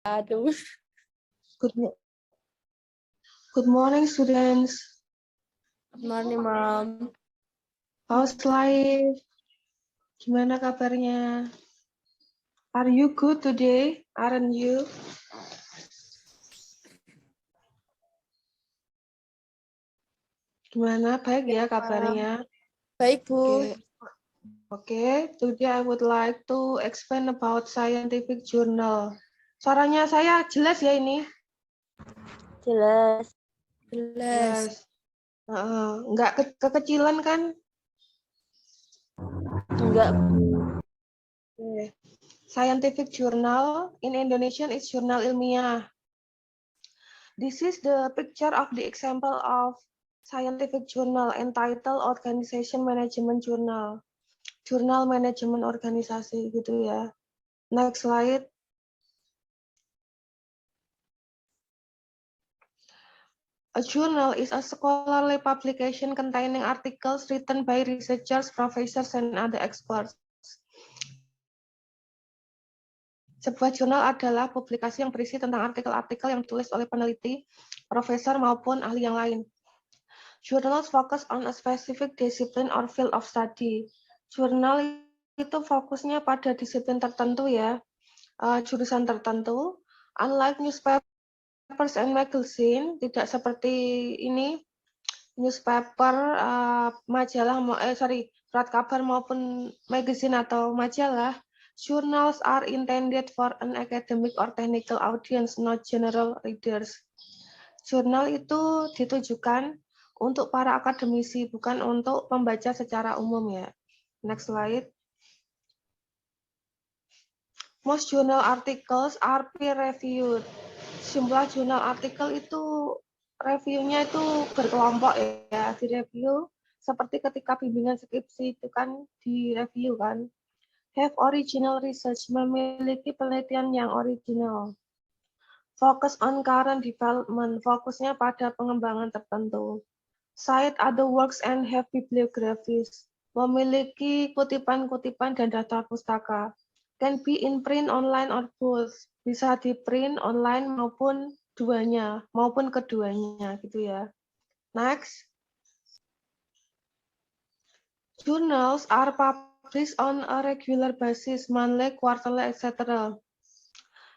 Aduh. Good morning, students. Good morning, Mom. How's life? Gimana kabarnya? Are you good today? Aren't you? Gimana? Baik ya kabarnya? Baik, Bu. Okay. Today I would like to explain about scientific journal. Suaranya saya jelas ya ini? Jelas. Nggak kekecilan kan? Enggak, Bu. Okay. Scientific journal in Indonesian is jurnal ilmiah. This is the picture of the example of scientific journal entitled Organization Management Journal. Jurnal manajemen organisasi gitu ya. Next slide. A journal is a scholarly publication containing articles written by researchers, professors, and other experts. Sebuah jurnal adalah publikasi yang berisi tentang artikel-artikel yang ditulis oleh peneliti, profesor, maupun ahli yang lain. Journals focus on a specific discipline or field of study. Jurnal itu fokusnya pada disiplin tertentu ya, jurusan tertentu. Unlike newspapers and magazine, tidak seperti ini, newspaper, surat kabar maupun magazine atau majalah. Journals are intended for an academic or technical audience, not general readers. Jurnal itu ditujukan untuk para akademisi, bukan untuk pembaca secara umum ya. Next slide. Most journal articles are peer-reviewed. Jumlah jurnal artikel itu reviewnya itu berkelompok ya, direview seperti ketika bimbingan skripsi itu kan direview kan. Have original research, memiliki penelitian yang original. Focus on current development, fokusnya pada pengembangan tertentu. Cite other works and have bibliographies, memiliki kutipan-kutipan dan daftar pustaka. Can be in print, online, or both. Bisa di print, online, maupun keduanya gitu ya. Next. Journals are published on a regular basis, monthly, quarterly, etc.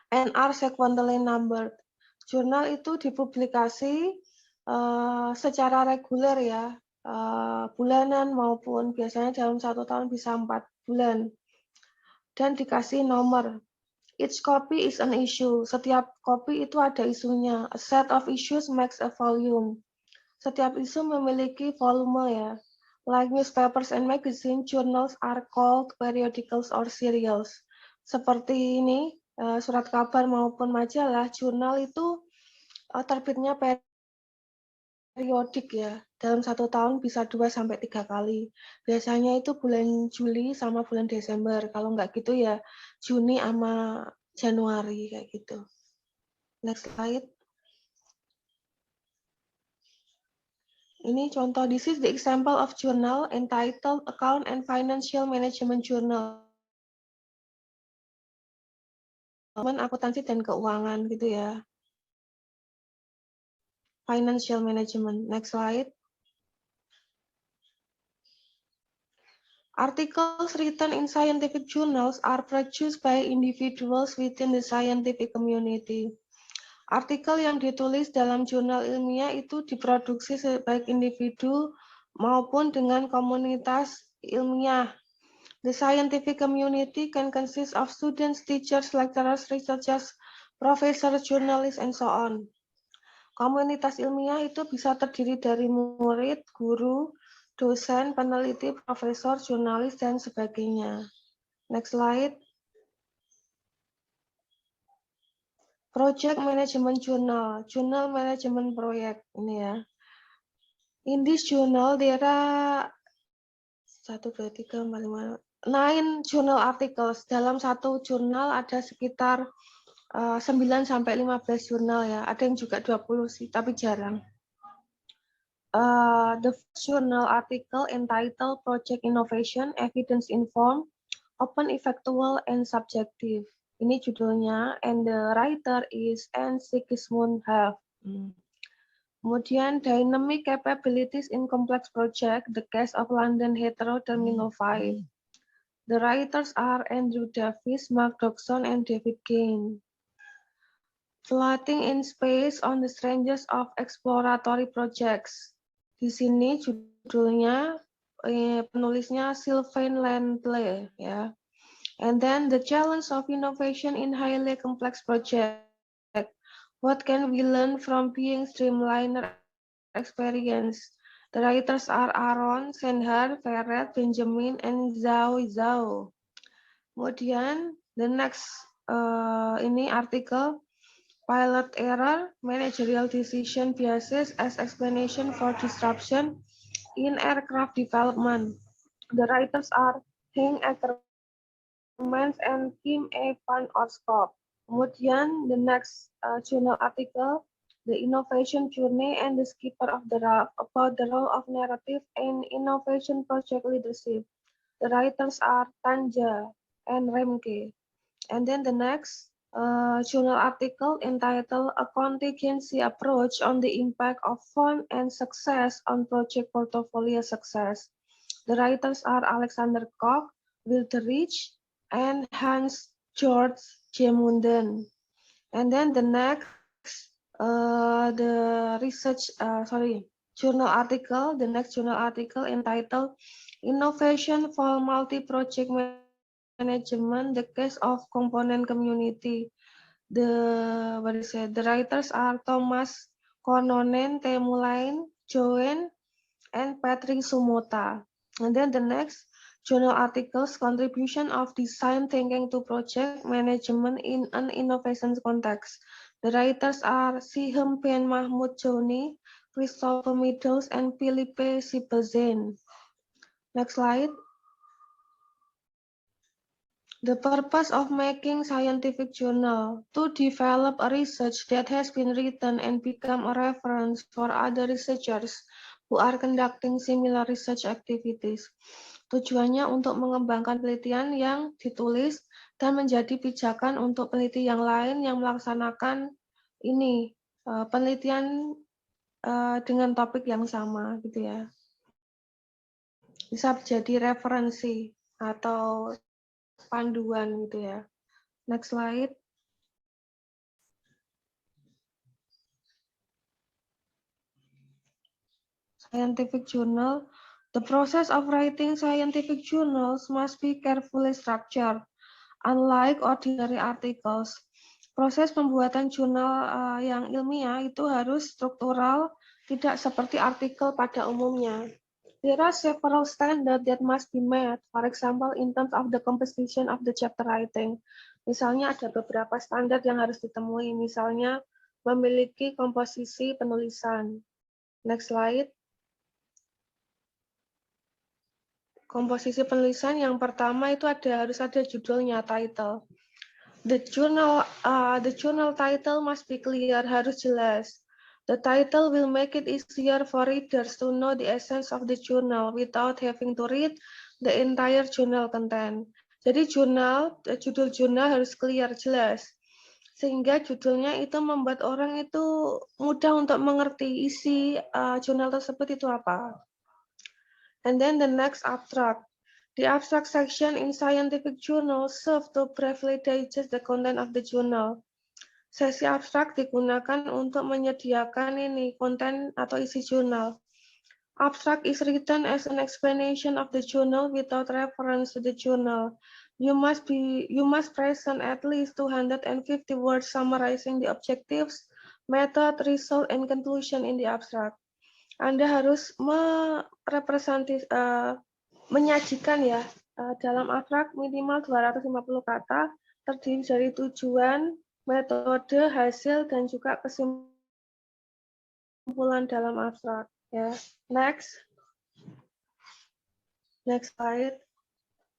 And are sequentially numbered. Jurnal itu dipublikasi secara reguler ya, bulanan maupun biasanya dalam 1 tahun bisa 4 bulan. Dan dikasih nomor. Each copy is an issue. Setiap kopi itu ada isunya. A set of issues makes a volume. Setiap isu memiliki volume ya. Like newspapers and magazine, journals are called periodicals or serials. Seperti ini, surat kabar maupun majalah, jurnal itu terbitnya periodik ya. Dalam 1 tahun bisa 2-3 kali. Biasanya itu bulan Juli sama bulan Desember. Kalau nggak gitu ya Juni sama Januari kayak gitu. Next slide. Ini contoh, this is the example of journal entitled Account and Financial Management Journal. Akuntansi dan keuangan gitu ya. Financial Management. Next slide. Articles written in scientific journals are produced by individuals within the scientific community. Artikel yang ditulis dalam jurnal ilmiah itu diproduksi baik individu maupun dengan komunitas ilmiah. The scientific community can consist of students, teachers, lecturers, researchers, professors, journalists, and so on. Komunitas ilmiah itu bisa terdiri dari murid, guru, dosen, peneliti, profesor, jurnalis, dan sebagainya. Next slide. Project Management Journal, Journal Management Proyek ini ya. In this journal there are 1, 2, 3, 4, 5, 9 journal articles. Dalam satu jurnal ada sekitar 9-15 jurnal ya. Ada yang juga 20 sih, tapi jarang. The first journal article entitled Project Innovation, Evidence Informed, Open, Effectual, and Subjective. Ini judulnya, and the writer is N. Sigismund Haff. Kemudian Dynamic Capabilities in Complex Project, The Case of London Heathrow Terminal 5. The writers are Andrew Davies, Mark Dodgson, and David Kane. Floating in Space on the Strangers of Exploratory Projects. Di sini judulnya, penulisnya Sylvain Lantley, ya. And then the challenge of innovation in highly complex project. What can we learn from being streamliner experience? The writers are Aaron, Senhar, Ferret, Benjamin, and Zhao Zhao. Kemudian the next ini artikel pilot error, managerial decision biases as explanation for disruption in aircraft development. The writers are Henk Ackermans and Kim A. van Oorschot. Kemudian the next journal article, The Innovation Journey and the Skipper of the Raft, about the role of narrative in innovation project leadership. The writers are Tanja and Remke. And then the next journal article entitled A Contingency Approach on the Impact of Fun and Success on Project Portfolio Success. The writers are Alexander Koch, Wilderich, and Hans Georg Jemunden. And then the next, journal article entitled Innovation for Multi-Project Management, the Case of Component Community. The writers are Thomas Kornonen, Temulain, Joen, and Patrick Sumota. And then the next journal articles, Contribution of Design Thinking to Project Management in an Innovation Context. The writers are Sihem Ben Mahmoud Joni, Christopher Meadows, and Philippe Sibazin. Next slide. The purpose of making scientific journal, to develop a research that has been written and become a reference for other researchers who are conducting similar research activities. Tujuannya untuk mengembangkan penelitian yang ditulis dan menjadi pijakan untuk peneliti yang lain yang melaksanakan ini penelitian dengan topik yang sama, gitu ya. Bisa jadi referensi atau panduan gitu ya. Next slide. Scientific journal. The process of writing scientific journals must be carefully structured. Unlike ordinary articles, proses pembuatan jurnal yang ilmiah itu harus struktural, tidak seperti artikel pada umumnya. There are several standards that must be met, for example, in terms of the composition of the chapter writing. Misalnya ada beberapa standar yang harus ditemui, misalnya memiliki komposisi penulisan. Next slide. Komposisi penulisan yang pertama itu harus ada judulnya, title. The journal title must be clear, harus jelas. The title will make it easier for readers to know the essence of the journal without having to read the entire journal content. Jadi judul jurnal harus clear, jelas. Sehingga judulnya itu membuat orang itu mudah untuk mengerti isi jurnal tersebut itu apa. And then the next abstract. The abstract section in scientific journals serve to briefly digest the content of the journal. Sesi abstrak digunakan untuk menyediakan konten atau isi jurnal. Abstract is written as an explanation of the journal without reference to the journal. You must present at least 250 words summarizing the objectives, method, result, and conclusion in the abstract. Anda harus menyajikan ya dalam abstrak minimal 250 kata, terdiri dari tujuan, metode, hasil, dan juga kesimpulan dalam abstrak. Ya, next slide.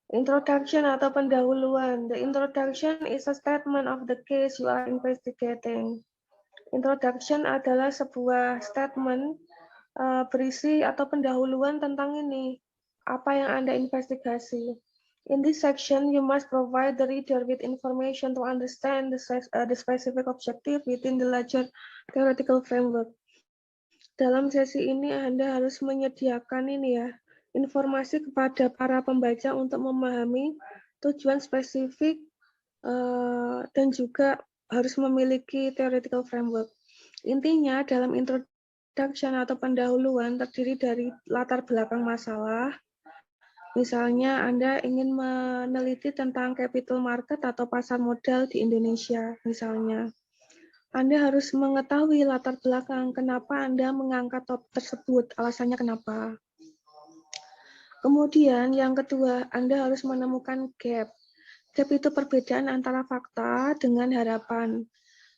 Introduction atau pendahuluan. The introduction is a statement of the case you are investigating. Introduction adalah sebuah statement berisi atau pendahuluan tentang apa yang Anda investigasi. In this section, you must provide the reader with information to understand the specific objective within the larger theoretical framework. Dalam sesi ini Anda harus menyediakan informasi kepada para pembaca untuk memahami tujuan spesifik dan juga harus memiliki theoretical framework. Intinya dalam introduction atau pendahuluan terdiri dari latar belakang masalah. Misalnya Anda ingin meneliti tentang capital market atau pasar modal di Indonesia, misalnya. Anda harus mengetahui latar belakang kenapa Anda mengangkat topik tersebut, alasannya kenapa. Kemudian yang kedua, Anda harus menemukan gap. Gap itu perbedaan antara fakta dengan harapan.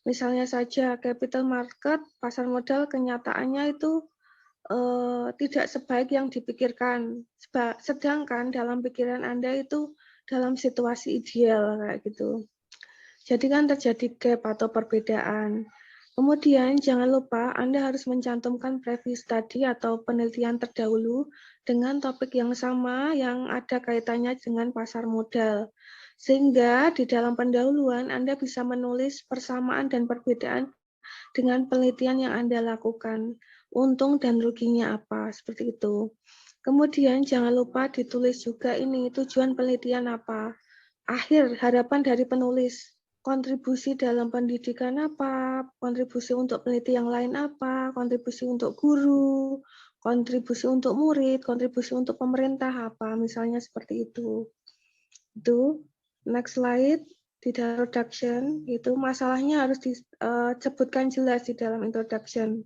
Misalnya saja, capital market, pasar modal, kenyataannya itu tidak sebaik yang dipikirkan. Sedangkan dalam pikiran Anda itu dalam situasi ideal kayak gitu. Jadi kan terjadi gap atau perbedaan. Kemudian jangan lupa Anda harus mencantumkan previous study atau penelitian terdahulu dengan topik yang sama yang ada kaitannya dengan pasar modal. Sehingga di dalam pendahuluan Anda bisa menulis persamaan dan perbedaan dengan penelitian yang Anda lakukan. Untung dan ruginya apa, seperti itu. Kemudian jangan lupa ditulis juga ini, tujuan penelitian apa. Akhir, harapan dari penulis. Kontribusi dalam pendidikan apa, kontribusi untuk peneliti yang lain apa, kontribusi untuk guru, kontribusi untuk murid, kontribusi untuk pemerintah apa, misalnya seperti itu. Itu, next slide. Di dalam introduction, itu masalahnya harus disebutkan jelas di dalam introduction.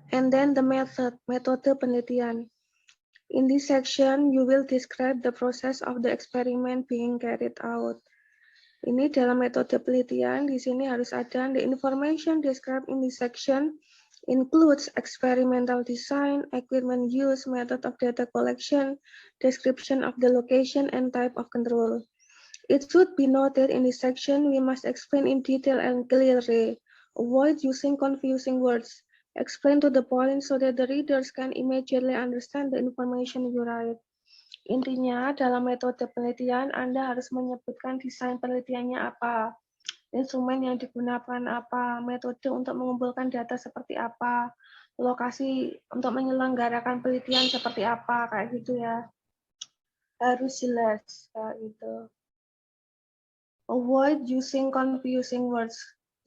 And then the method, metode penelitian. In this section, you will describe the process of the experiment being carried out. Ini dalam metode penelitian, di sini harus ada the information described in this section includes experimental design, equipment use, method of data collection, description of the location, and type of control. It should be noted in this section, we must explain in detail and clearly. Avoid using confusing words. Explain to the point so that the readers can immediately understand the information you write. Intinya, dalam metode penelitian, Anda harus menyebutkan desain penelitiannya apa, instrumen yang digunakan apa, metode untuk mengumpulkan data seperti apa, lokasi untuk menyelenggarakan penelitian seperti apa, kayak gitu ya. Harus jelas, kayak gitu. Avoid using confusing words.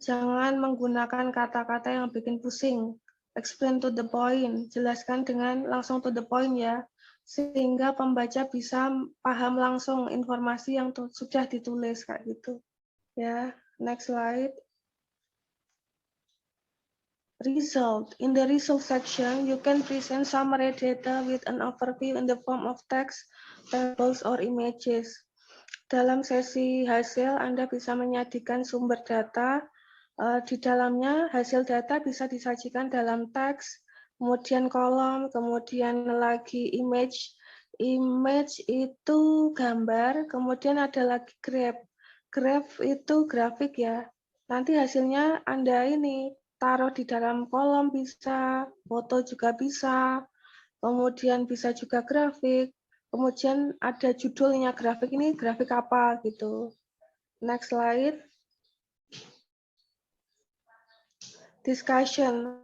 Jangan menggunakan kata-kata yang bikin pusing. Explain to the point. Jelaskan dengan langsung to the point ya. Sehingga pembaca bisa paham langsung informasi yang sudah ditulis kayak gitu. Ya, next slide. Result. In the result section, you can present summary data with an overview in the form of text, tables, or images. Dalam sesi hasil, Anda bisa menyajikan sumber data. Di dalamnya, hasil data bisa disajikan dalam teks, kemudian kolom, kemudian lagi image. Image itu gambar, kemudian ada lagi graph. Graph itu grafik ya. Nanti hasilnya Anda ini taruh di dalam kolom bisa, foto juga bisa, kemudian bisa juga grafik. Kemudian ada judulnya grafik ini grafik apa gitu. Next slide. Discussion.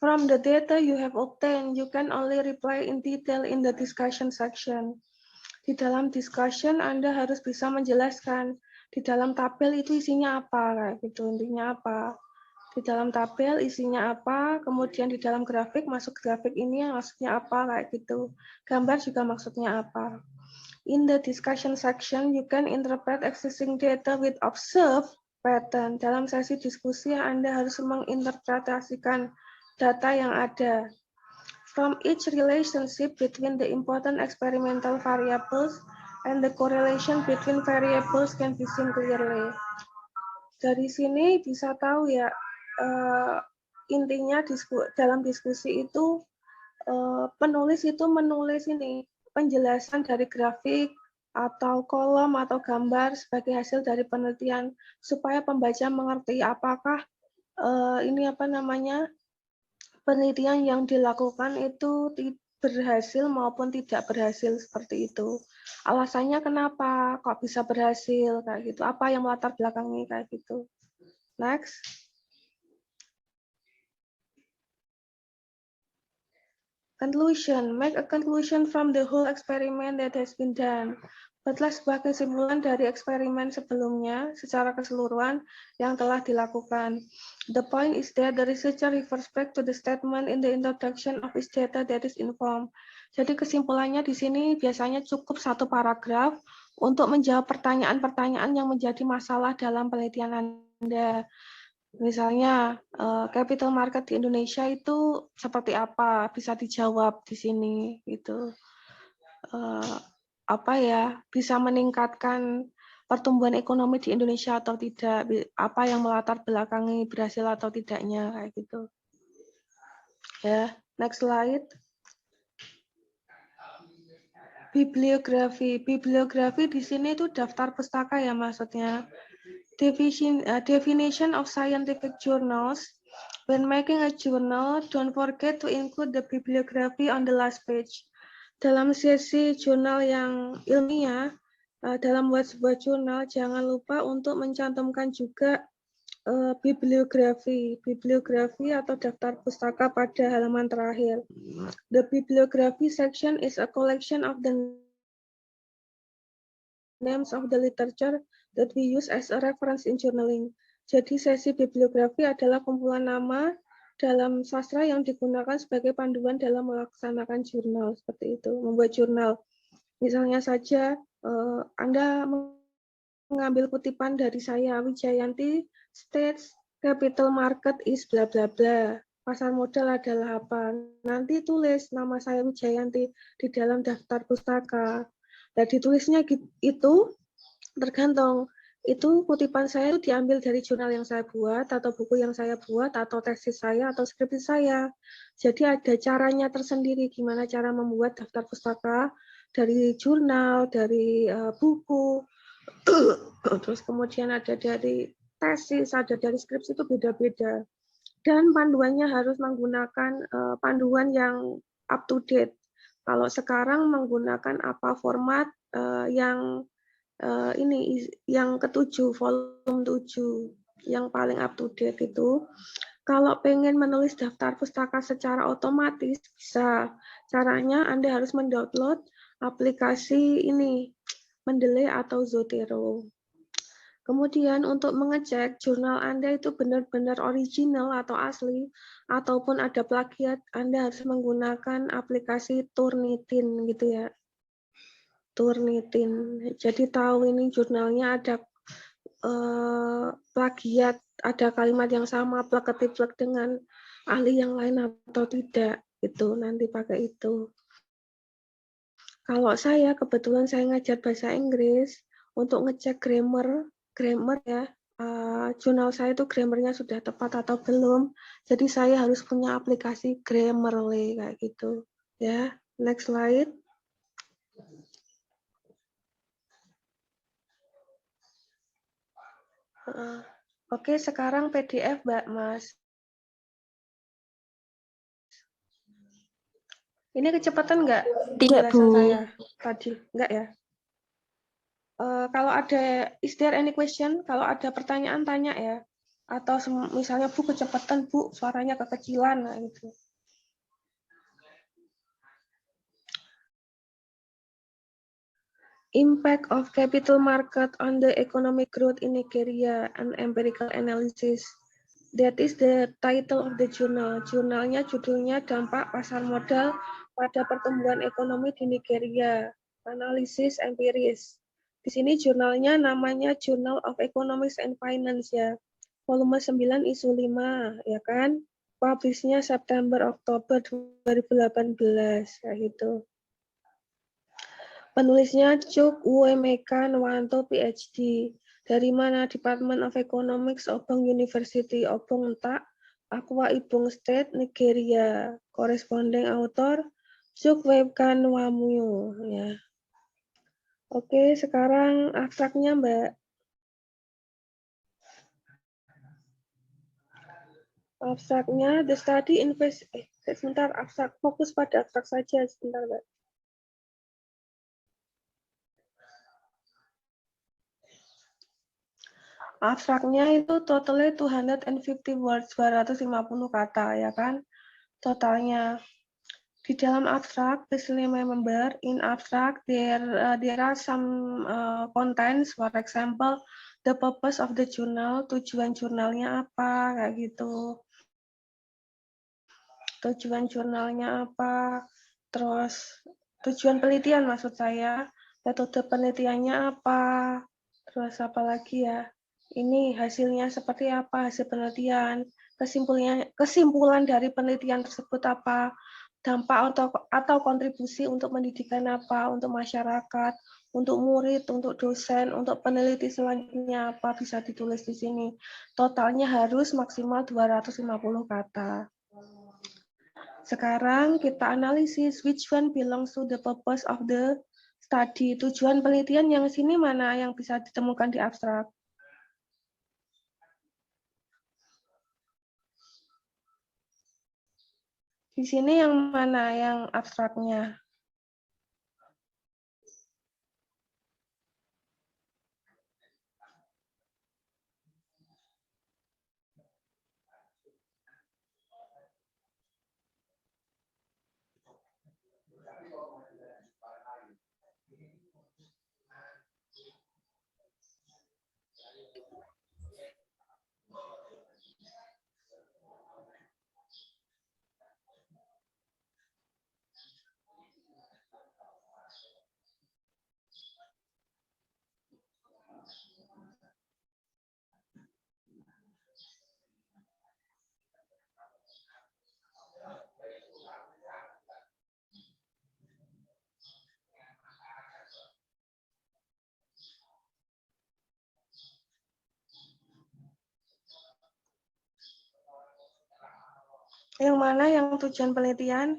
From the data you have obtained, you can only reply in detail in the discussion section. Di dalam discussion Anda harus bisa menjelaskan di dalam tabel itu isinya apa kayak gitu, intinya apa. Di dalam tabel isinya apa, kemudian di dalam grafik masuk grafik ini maksudnya apa kayak gitu. Gambar juga maksudnya apa. In the discussion section, you can interpret existing data with observed pattern. Dalam sesi diskusi, Anda harus menginterpretasikan data yang ada. From each relationship between the important experimental variables and the correlation between variables can be seen clearly. Dari sini bisa tahu ya, intinya dalam diskusi itu penulis itu menulis ini penjelasan dari grafik atau kolom atau gambar sebagai hasil dari penelitian supaya pembaca mengerti apakah ini apa namanya penelitian yang dilakukan itu berhasil maupun tidak berhasil seperti itu. Alasannya kenapa kok bisa berhasil kayak gitu? Apa yang melatar belakangnya kayak gitu? Next. Conclusion. Make a conclusion from the whole experiment that has been done. Buatlah sebuah kesimpulan dari eksperimen sebelumnya secara keseluruhan yang telah dilakukan. The point is that the researcher refers back to the statement in the introduction of his data that is informed. Jadi kesimpulannya di sini biasanya cukup satu paragraf untuk menjawab pertanyaan-pertanyaan yang menjadi masalah dalam penelitian Anda. Misalnya, capital market di Indonesia itu seperti apa? Bisa dijawab di sini, gitu. Apa ya, bisa meningkatkan pertumbuhan ekonomi di Indonesia atau tidak? Apa yang melatar belakangi berhasil atau tidaknya, kayak gitu. Ya, next slide. Bibliografi. Bibliografi di sini itu daftar pustaka ya maksudnya. Definition of scientific journals. When making a journal, don't forget to include the bibliography on the last page. Dalam sesi jurnal yang ilmiah, dalam buat sebuah jurnal, jangan lupa untuk mencantumkan juga bibliografi atau daftar pustaka pada halaman terakhir. The bibliography section is a collection of the names of the literature that we use as a reference in journaling. Jadi sesi bibliografi adalah kumpulan nama dalam sastra yang digunakan sebagai panduan dalam melaksanakan jurnal, seperti itu, membuat jurnal. Misalnya saja Anda mengambil kutipan dari saya, Wijayanti states capital market is bla bla bla. Pasar modal adalah apa? Nanti tulis nama saya Wijayanti di dalam daftar pustaka. Nah, ditulisnya itu tergantung. Itu kutipan saya itu diambil dari jurnal yang saya buat, atau buku yang saya buat, atau tesis saya, atau skripsi saya. Jadi ada caranya tersendiri gimana cara membuat daftar pustaka dari jurnal, dari buku, terus kemudian ada dari tesis, ada dari skripsi, itu beda-beda. Dan panduannya harus menggunakan panduan yang up to date. Kalau sekarang menggunakan apa format yang ini yang ke-7, volume 7, yang paling up to date itu. Kalau pengen menulis daftar pustaka secara otomatis, bisa. Caranya Anda harus mendownload aplikasi ini, Mendeley atau Zotero. Kemudian untuk mengecek jurnal Anda itu benar-benar original atau asli, ataupun ada plagiat, Anda harus menggunakan aplikasi Turnitin gitu ya. Turnitin. Jadi tahu ini jurnalnya ada plagiat, ada kalimat yang sama, plek-ketiplek dengan ahli yang lain atau tidak. Itu nanti pakai itu. Kalau saya, kebetulan saya ngajar bahasa Inggris, untuk ngecek grammar ya, jurnal saya itu grammarnya sudah tepat atau belum. Jadi saya harus punya aplikasi Grammarly kayak gitu. Ya, next slide. Oke, sekarang PDF, Mbak Mas. Ini kecepatan nggak? Tidak, Bu. Saya tadi, nggak ya? Kalau ada, is there any question? Kalau ada pertanyaan, tanya ya. Atau misalnya, Bu, kecepatan, Bu, suaranya kekecilan, nah gitu. Impact of capital market on the economic growth in Nigeria, an empirical analysis. That is the title of the journal. Jurnalnya judulnya Dampak Pasar Modal pada Pertumbuhan Ekonomi di Nigeria. Analisis empiris. Di sini jurnalnya namanya Journal of Economics and Finance ya. Volume 9 isu 5 ya kan. Publishnya September-Oktober 2018 kayak gitu. Penulisnya Cuk Uemeka Nwanto PhD. Dari mana? Department of Economics Obong University, Obong Ntak, Akwa Ibom State, Nigeria. Koresponding author Cuk Uemeka Nwamuyo. Ya. Oke, sekarang abstraknya, Mbak. Abstraknya, the study Sebentar, abstrak. Fokus pada abstrak saja. Sebentar, Mbak. Abstraknya itu totalnya 250 words, 250 kata, ya kan? Totalnya. Di dalam abstrak, please remember, in abstract, there are some contents, for example, the purpose of the journal, tujuan jurnalnya apa, kayak gitu. Tujuan jurnalnya apa, terus tujuan penelitian maksud saya, metode penelitiannya apa, terus apa lagi ya, ini hasilnya seperti apa, hasil penelitian, kesimpulan dari penelitian tersebut apa, dampak atau kontribusi untuk pendidikan apa, untuk masyarakat, untuk murid, untuk dosen, untuk peneliti selanjutnya apa, bisa ditulis di sini. Totalnya harus maksimal 250 kata. Sekarang kita analisis which one belongs to the purpose of the study. Tujuan penelitian yang sini mana yang bisa ditemukan di abstrak? Di sini yang mana yang abstraknya? Yang mana yang tujuan penelitian?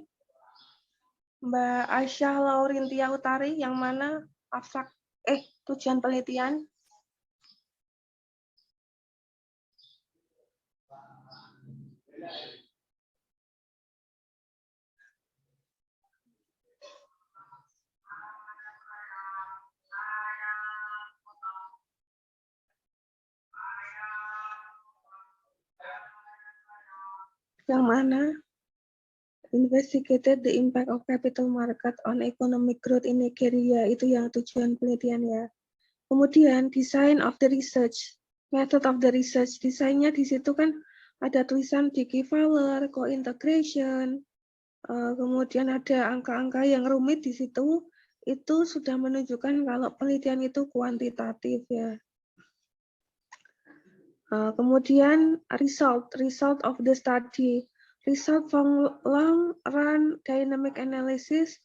Mbak Aisyah Laurintia Utari, yang mana abstrak tujuan penelitian? Yang mana? Investigated the impact of capital market on economic growth in Nigeria, itu yang tujuan penelitian ya. Kemudian design of the research, method of the research, desainnya di situ kan ada tulisan Digivaler, co-integration, kemudian ada angka-angka yang rumit di situ, itu sudah menunjukkan kalau penelitian itu kuantitatif ya. Kemudian result of the study. Result from long run dynamic analysis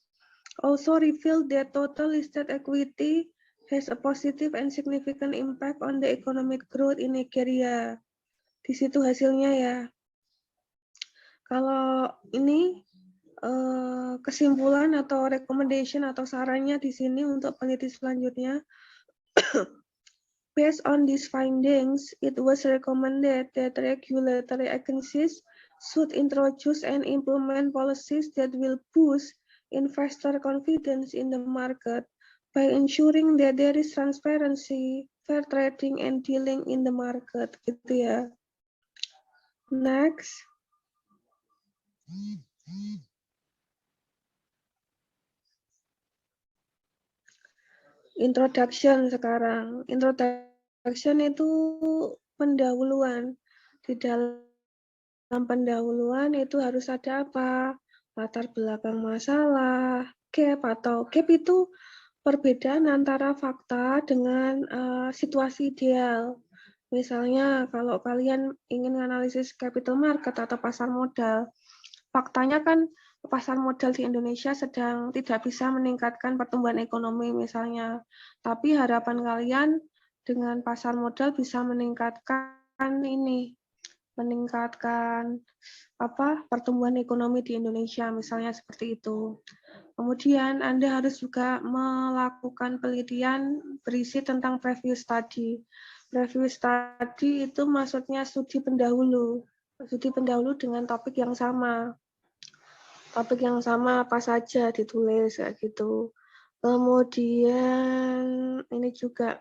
also revealed that total listed equity has a positive and significant impact on the economic growth in Nigeria. Di situ hasilnya ya. Kalau ini kesimpulan atau recommendation atau sarannya di sini untuk peneliti selanjutnya. Based on these findings, it was recommended that regulatory agencies should introduce and implement policies that will boost investor confidence in the market by ensuring that there is transparency, fair trading, and dealing in the market. Gitu ya. Next. Introduction sekarang. Introduction itu pendahuluan. Di dalam pendahuluan itu harus ada apa? Latar belakang masalah, gap atau gap itu perbedaan antara fakta dengan situasi ideal. Misalnya kalau kalian ingin analisis capital market atau pasar modal, faktanya kan pasar modal di Indonesia sedang tidak bisa meningkatkan pertumbuhan ekonomi misalnya. Tapi harapan kalian dengan pasar modal bisa meningkatkan pertumbuhan ekonomi di Indonesia misalnya seperti itu. Kemudian Anda harus juga melakukan penelitian berisi tentang preview study. Preview study itu maksudnya studi pendahulu dengan topik yang sama. topik yang sama apa saja ditulis kayak gitu. Kemudian ini juga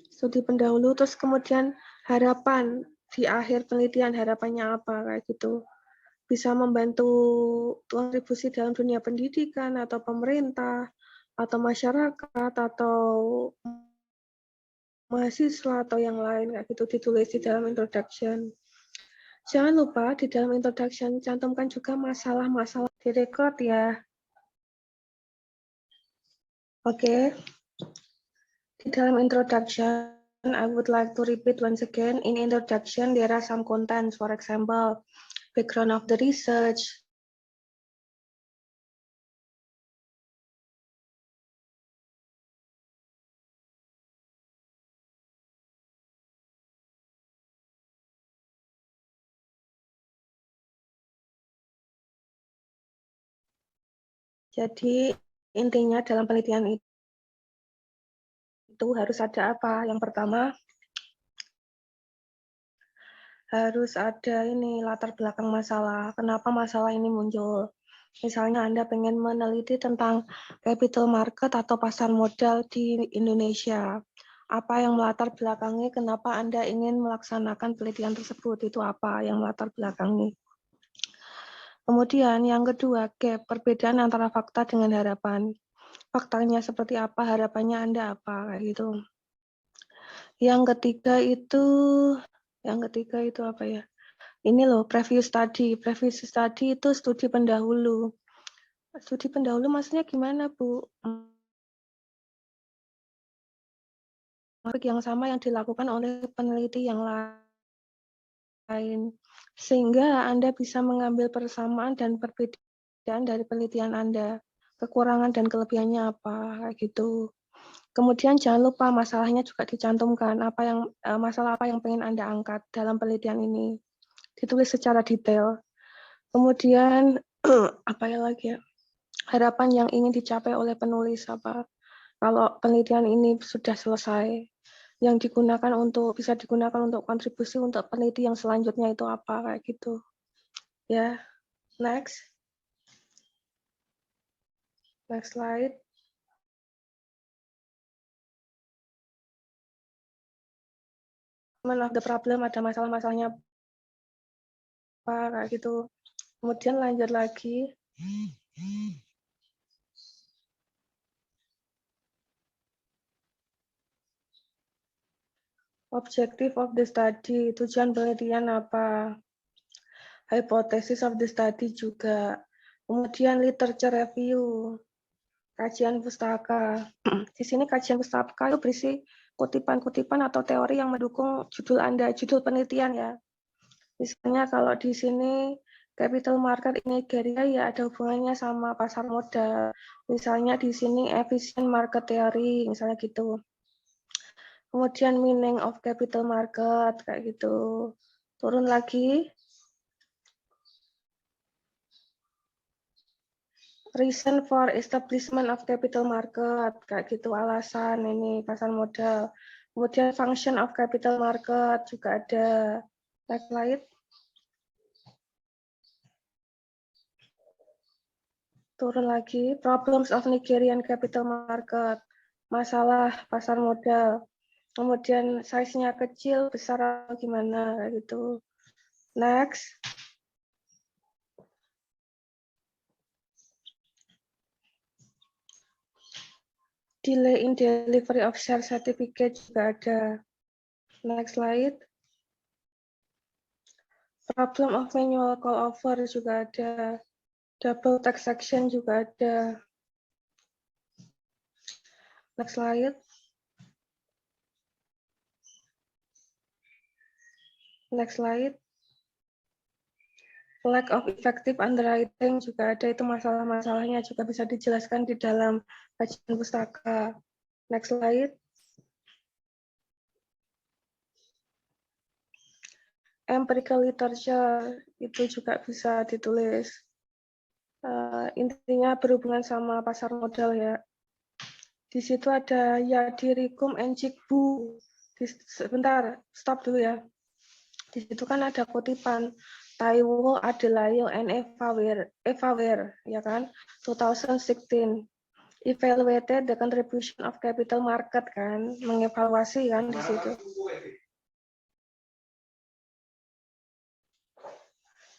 studi pendahulu, terus kemudian harapan di akhir penelitian, harapannya apa kayak gitu. Bisa membantu kontribusi dalam dunia pendidikan atau pemerintah atau masyarakat atau mahasiswa atau yang lain kayak gitu, ditulis di dalam introduction. Jangan lupa di dalam introduction cantumkan juga masalah-masalah direkod ya. Oke. Di dalam introduction, I would like to repeat once again. In introduction, there are some contents. For example, background of the research, jadi intinya dalam penelitian itu harus ada apa? Yang pertama, harus ada ini latar belakang masalah. Kenapa masalah ini muncul? Misalnya Anda pengen meneliti tentang capital market atau pasar modal di Indonesia. Apa yang melatar belakangi kenapa Anda ingin melaksanakan penelitian tersebut? Itu apa yang melatar belakangi? Kemudian yang kedua, gap, perbedaan antara fakta dengan harapan. Faktanya seperti apa, harapannya Anda apa, kayak gitu. Yang ketiga itu apa ya? Ini loh, previous study. Previous study itu studi pendahulu. Studi pendahulu maksudnya gimana, Bu? Topik yang sama yang dilakukan oleh peneliti yang lain. Sehingga Anda bisa mengambil persamaan dan perbedaan dari penelitian Anda. Kekurangan dan kelebihannya apa, kayak gitu. Kemudian jangan lupa masalahnya juga dicantumkan, masalah apa yang pengen Anda angkat dalam penelitian ini. Ditulis secara detail. Kemudian apa ya lagi ya? Harapan yang ingin dicapai oleh penulis apa? Kalau penelitian ini sudah selesai, yang bisa digunakan untuk kontribusi untuk peneliti yang selanjutnya itu apa kayak gitu. Ya, next slide. Of the problem, ada masalah-masalahnya apa kayak gitu. Kemudian lanjut lagi. Objective of the study, tujuan penelitian apa? Hypothesis of the study juga. Kemudian literature review, kajian pustaka. Di sini kajian pustaka itu berisi kutipan-kutipan atau teori yang mendukung judul Anda, judul penelitian ya. Misalnya kalau di sini capital market in Nigeria ya ada hubungannya sama pasar modal. Misalnya di sini efficient market theory, misalnya gitu. Kemudian meaning of capital market, kayak gitu. Turun lagi. Reason for establishment of capital market, kayak gitu alasan ini pasar modal. Kemudian function of capital market juga ada. Next slide. Turun lagi. Problems of Nigerian capital market, masalah pasar modal. Kemudian size-nya kecil, besar gimana, kayak gitu. Next. Delay in delivery of share certificate juga ada. Next slide. Problem of manual call over juga ada. Double taxation juga ada. Next slide. Next slide. Lack of effective underwriting juga ada, itu masalah-masalahnya juga bisa dijelaskan di dalam kajian pustaka. Next slide. Empirical literature itu juga bisa ditulis. Intinya berhubungan sama pasar modal ya. Di situ ada Yadirikum Enjikbu. Sebentar, stop dulu ya. Di situ kan ada kutipan. Taiwo, Adelayo, and Eva Ware, ya kan? 2016 evaluated the contribution of capital market kan, mengevaluasi kan di situ.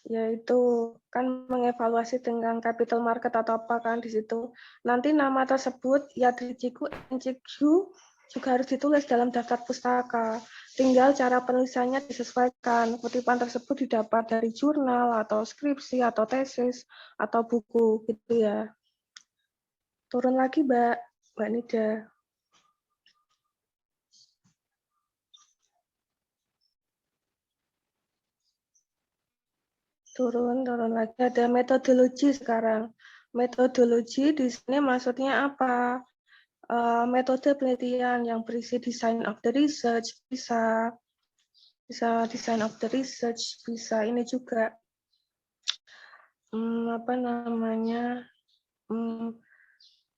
Yaitu kan mengevaluasi dengan capital market atau apa kan di situ. Nanti nama tersebut Yadrijiku NCQ juga harus ditulis dalam daftar pustaka. Tinggal cara penulisannya disesuaikan. Kutipan tersebut didapat dari jurnal atau skripsi atau tesis atau buku gitu ya. Turun lagi Mbak Nida. Turun lagi. Ada metodologi sekarang. Metodologi di sini maksudnya apa? Metode penelitian yang berisi design of the research, bisa design of the research, bisa ini juga apa namanya,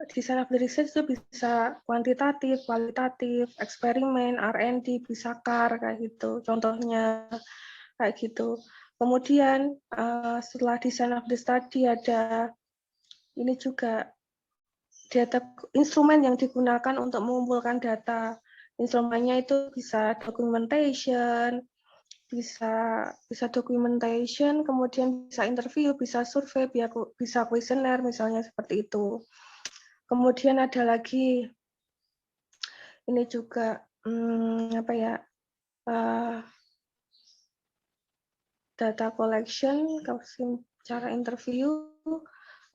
design of the research itu bisa kuantitatif, kualitatif, eksperimen, R&D, bisa CAR kayak gitu. Contohnya kayak gitu. Kemudian setelah design of the study ada ini juga data instrumen yang digunakan untuk mengumpulkan data. Instrumennya itu bisa documentation, bisa documentation, kemudian bisa interview, bisa survei, bisa kuesioner misalnya seperti itu. Kemudian ada lagi ini juga apa ya? Data collection, cara interview.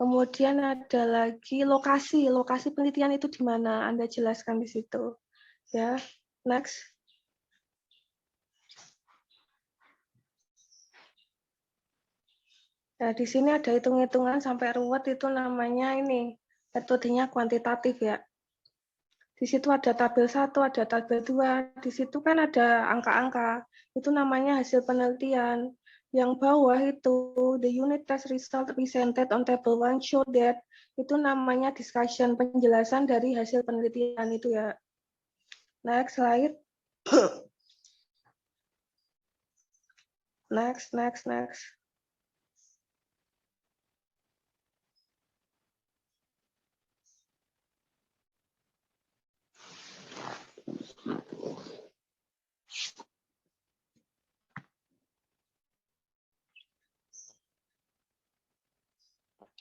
Kemudian ada lagi lokasi penelitian itu di mana? Anda jelaskan di situ. Ya, next. Nah, di sini ada hitung-hitungan sampai ruwet, itu namanya ini metodenya kuantitatif ya. Di situ ada tabel 1, ada tabel 2, di situ kan ada angka-angka. Itu namanya hasil penelitian. Yang bawah itu the unit test result presented on table 1 show that, itu namanya discussion, penjelasan dari hasil penelitian itu ya. Next slide. Next.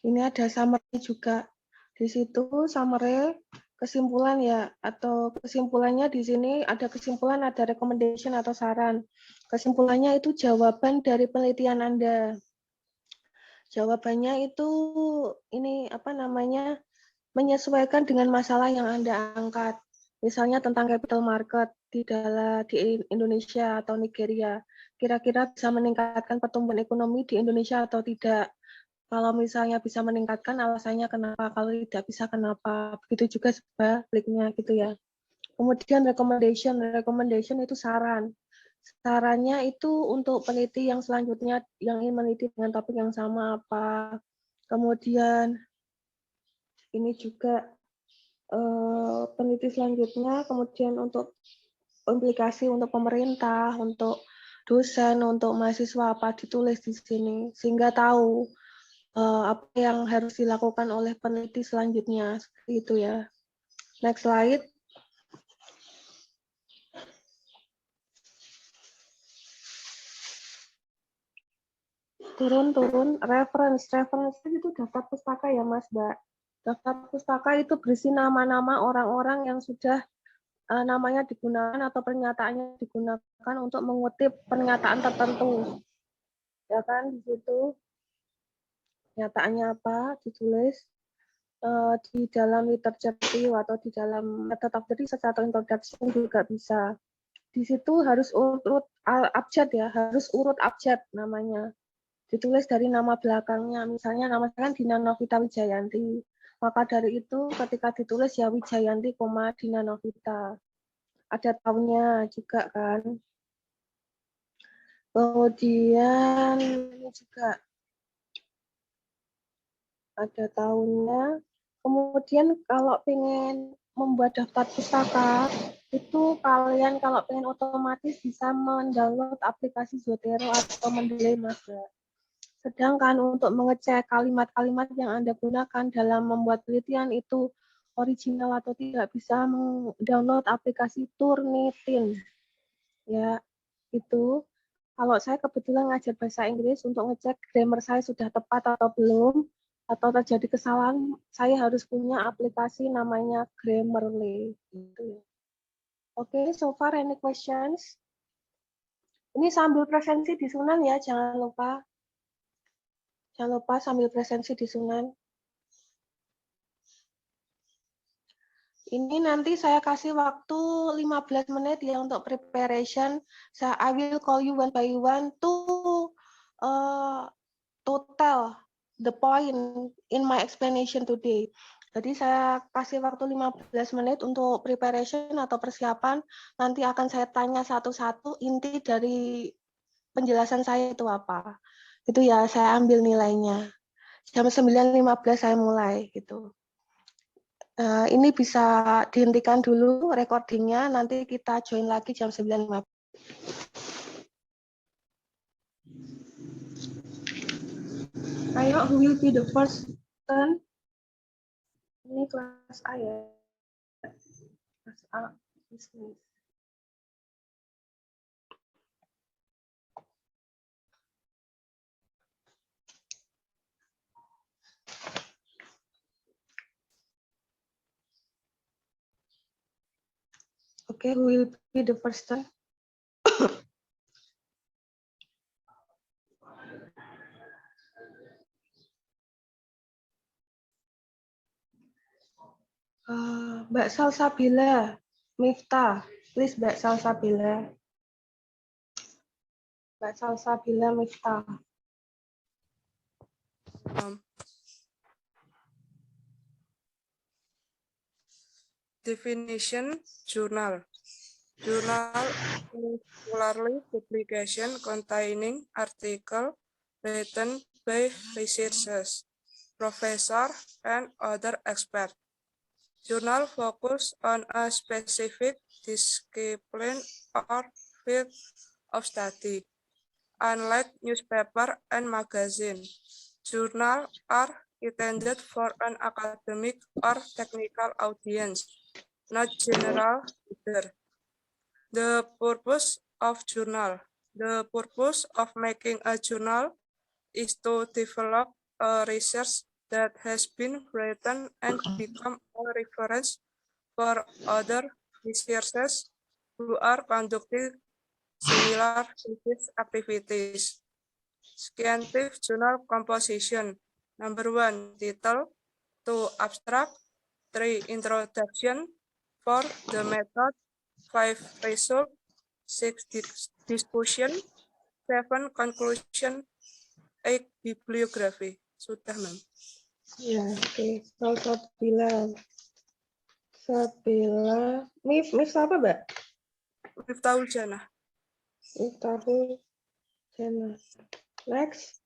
Ini ada summary juga. Di situ summary kesimpulan ya, atau kesimpulannya di sini ada kesimpulan, ada recommendation atau saran. Kesimpulannya itu jawaban dari penelitian Anda. Jawabannya itu ini apa namanya? Menyesuaikan dengan masalah yang Anda angkat. Misalnya tentang capital market di Indonesia atau Nigeria. Kira-kira bisa meningkatkan pertumbuhan ekonomi di Indonesia atau tidak? Kalau misalnya bisa meningkatkan, alasannya kenapa, kalau tidak bisa kenapa. Begitu juga sebaliknya gitu ya. Kemudian recommendation itu saran. Sarannya itu untuk peneliti yang selanjutnya yang ingin meneliti dengan topik yang sama apa. Kemudian ini juga peneliti selanjutnya, kemudian untuk implikasi untuk pemerintah, untuk dosen, untuk mahasiswa apa ditulis di sini sehingga tahu apa yang harus dilakukan oleh peneliti selanjutnya, seperti itu ya. Next slide. Turun. Reference itu daftar pustaka ya Mas, Mbak. Daftar pustaka itu berisi nama-nama orang-orang yang sudah namanya digunakan atau pernyataannya digunakan untuk mengutip pernyataan tertentu. Ya kan, di situ pernyataannya apa, ditulis. Di dalam literature review atau di dalam method of the research atau introduction juga bisa. Di situ harus urut abjad ya, harus urut abjad namanya. Ditulis dari nama belakangnya, misalnya nama saya kan Dina Novita Wijayanti. Maka dari itu ketika ditulis ya Wijayanti, Dina Novita. Ada tahunnya juga kan. Kemudian ini juga ada tahunnya. Kemudian kalau pengen membuat daftar pustaka, Itu kalian kalau pengen otomatis bisa mendownload aplikasi Zotero atau Mendeley Maga. Sedangkan untuk mengecek kalimat-kalimat yang Anda gunakan dalam membuat penelitian itu original atau tidak, bisa mendownload aplikasi Turnitin. Ya, itu. Kalau saya kebetulan ngajar bahasa Inggris, untuk ngecek grammar saya sudah tepat atau belum, atau terjadi kesalahan, saya harus punya aplikasi namanya Grammarly. Gitu. Oke, so far any questions? Ini sambil presensi di Sunan ya, jangan lupa. Jangan lupa sambil presensi di Sunan. Ini nanti saya kasih waktu 15 menit ya untuk preparation. I will call you one by one to tell the point in my explanation today. Jadi saya kasih waktu 15 menit untuk preparation atau persiapan. Nanti akan saya tanya satu-satu inti dari penjelasan saya itu apa. Itu ya, saya ambil nilainya. Jam 9.15 saya mulai gitu. Ini bisa dihentikan dulu recordingnya, nanti kita join lagi jam 9.15. Ayo, who will be the first turn? Ini kelas A ya. Kelas A. Bisnis. Okay, who will be the first turn? Mbak Salsabila, Miftah. Please, Mbak Salsabila. Mbak Salsabila, Miftah. Definition: journal. Journal is scholarly publication containing articles written by researchers, professors, and other experts. Journal focus on a specific discipline or field of study. Unlike newspaper and magazine, journals are intended for an academic or technical audience, not general reader. The purpose of journal. The purpose of making a journal is to develop a research that has been written and become a reference for other researchers who are conducting similar research activities. Scientific journal composition. Number 1, title. 2, abstract. 3, introduction. 4, the method. 5, result. 6, discussion. 7, conclusion. 8, bibliography. Sudah, Ma'am. Ya, oke. Salsabila. Sabila. Miftah apa, Mbak? Miftahul Janah. Miftahul Janah. Next.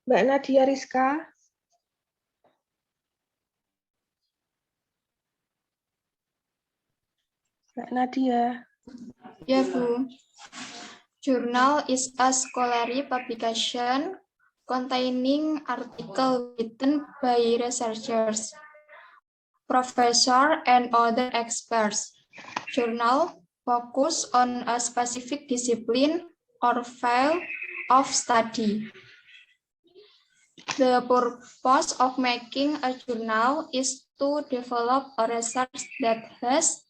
Mbak Nadia Rizka. Mbak Nadia. Ya, Bu. Journal is a scholarly publication containing articles written by researchers, professors, and other experts. Journal focus on a specific discipline or field of study. The purpose of making a journal is to develop a research that has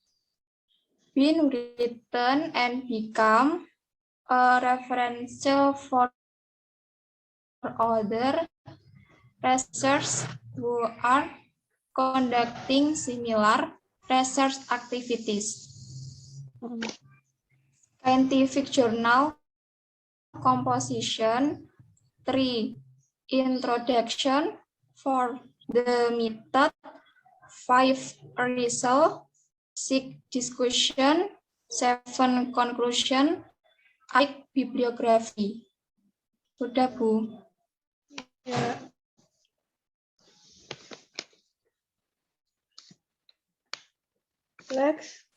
been written and become a reference for other researchers who are conducting similar research activities. Scientific journal composition. 3, introduction. 4, the method. 5, result. 6, discussion. 7, conclusion. 8, bibliography. Sudah, Bu. Ya. Next.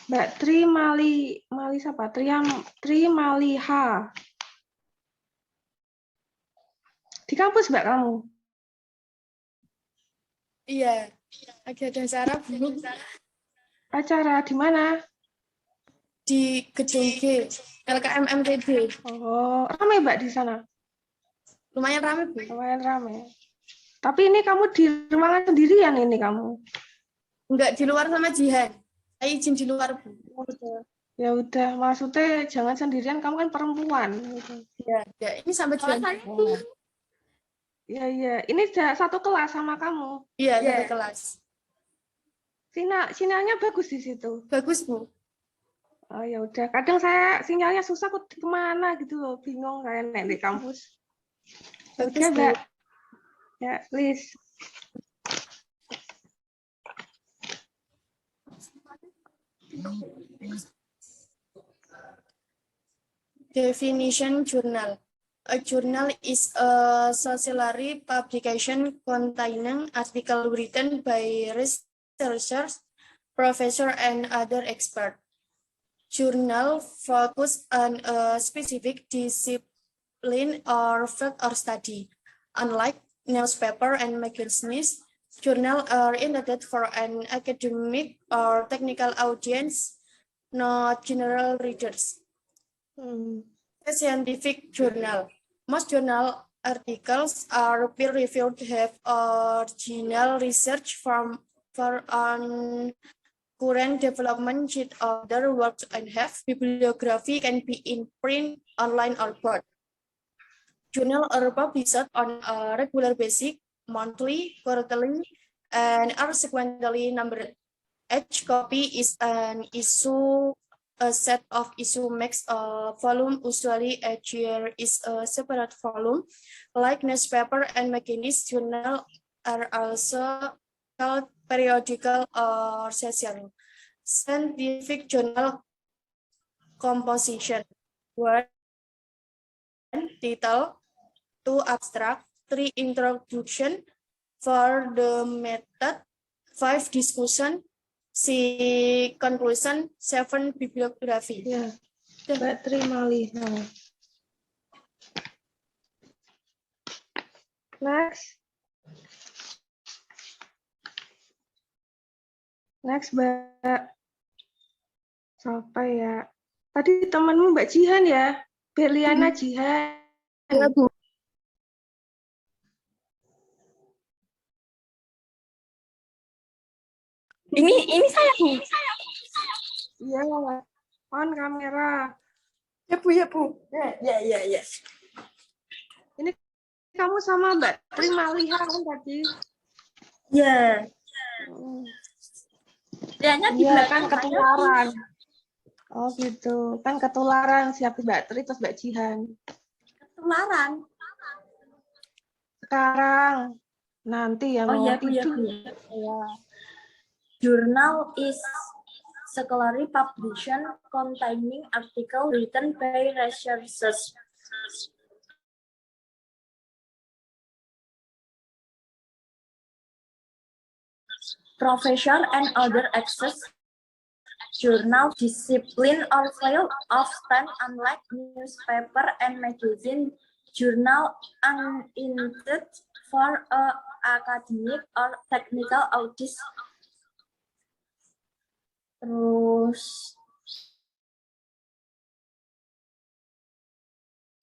Mbak Tri Mali siapa? Tri Maliha. Di kampus Mbak kamu? Iya. Lagi ada acara Bu. Acara di mana? Di gedung G. LKM MTB. Oh, ramai Mbak di sana? Lumayan rame Bu. Lumayan ramai. Tapi ini kamu di ruangan sendirian ini kamu? Enggak di luar sama Jihan. Saya izin di luar Bu. Ya udah, maksudnya jangan sendirian, kamu kan perempuan. Gitu. Ya, ya. Ini sampai Jihan. Iya, iya. Ini satu kelas sama kamu. Iya, satu kelas. Sinyalnya bagus di situ. Bagus Bu. Oh ya udah, kadang saya sinyalnya susah kemana gitu loh, bingung saya nek di kampus. Bagus Oke, Bu. Mbak. Ya, please. Definition journal. A journal is a scholarly publication containing articles written by researchers, professors, and other experts. Journal focus on a specific discipline or field or study. Unlike newspaper and magazines, journals are intended for an academic or technical audience, not general readers. A scientific journal. Most journal articles are peer-reviewed, have original research for on current development with other works, and have bibliography, can be in print, online, or both. Journals are published on a regular basis, monthly, quarterly, and are sequentially numbered. Each copy is an issue. A set of issue makes a volume. Usually each year is a separate volume. Like newspaper and magazines, journal are also called periodical or session. Scientific journal composition. 1. Title. 2. Abstract. 3. Introduction. 4. The method. 5. Discussion. 6. Conclusion. 7. Bibliography. Ya, Mbak Tri Maliha. Next. Next, Mbak. Siapa ya? Tadi temanmu Mbak Jihan ya? Beliana Jihan. Ya, Bu. Ini saya, Bu. Iya, on kamera. Ya, Bu, ya, Bu. Ya. Ini kamu sama Mbak Tri Maliha kan tadi? Ya. Kayaknya di Iya, belakang kan ketularan. Oh gitu, kan ketularan siapa Mbak Tri terus Mbak Jihan. ketularan. Sekarang, nanti ya Oh mau iya, Bu, ya, tidur. Bu. Ya. Journal is scholarly publication containing article written by researchers. Professor and other experts. Journal discipline or field often, unlike newspaper and magazine, journal unintended for academic or technical audience. Terus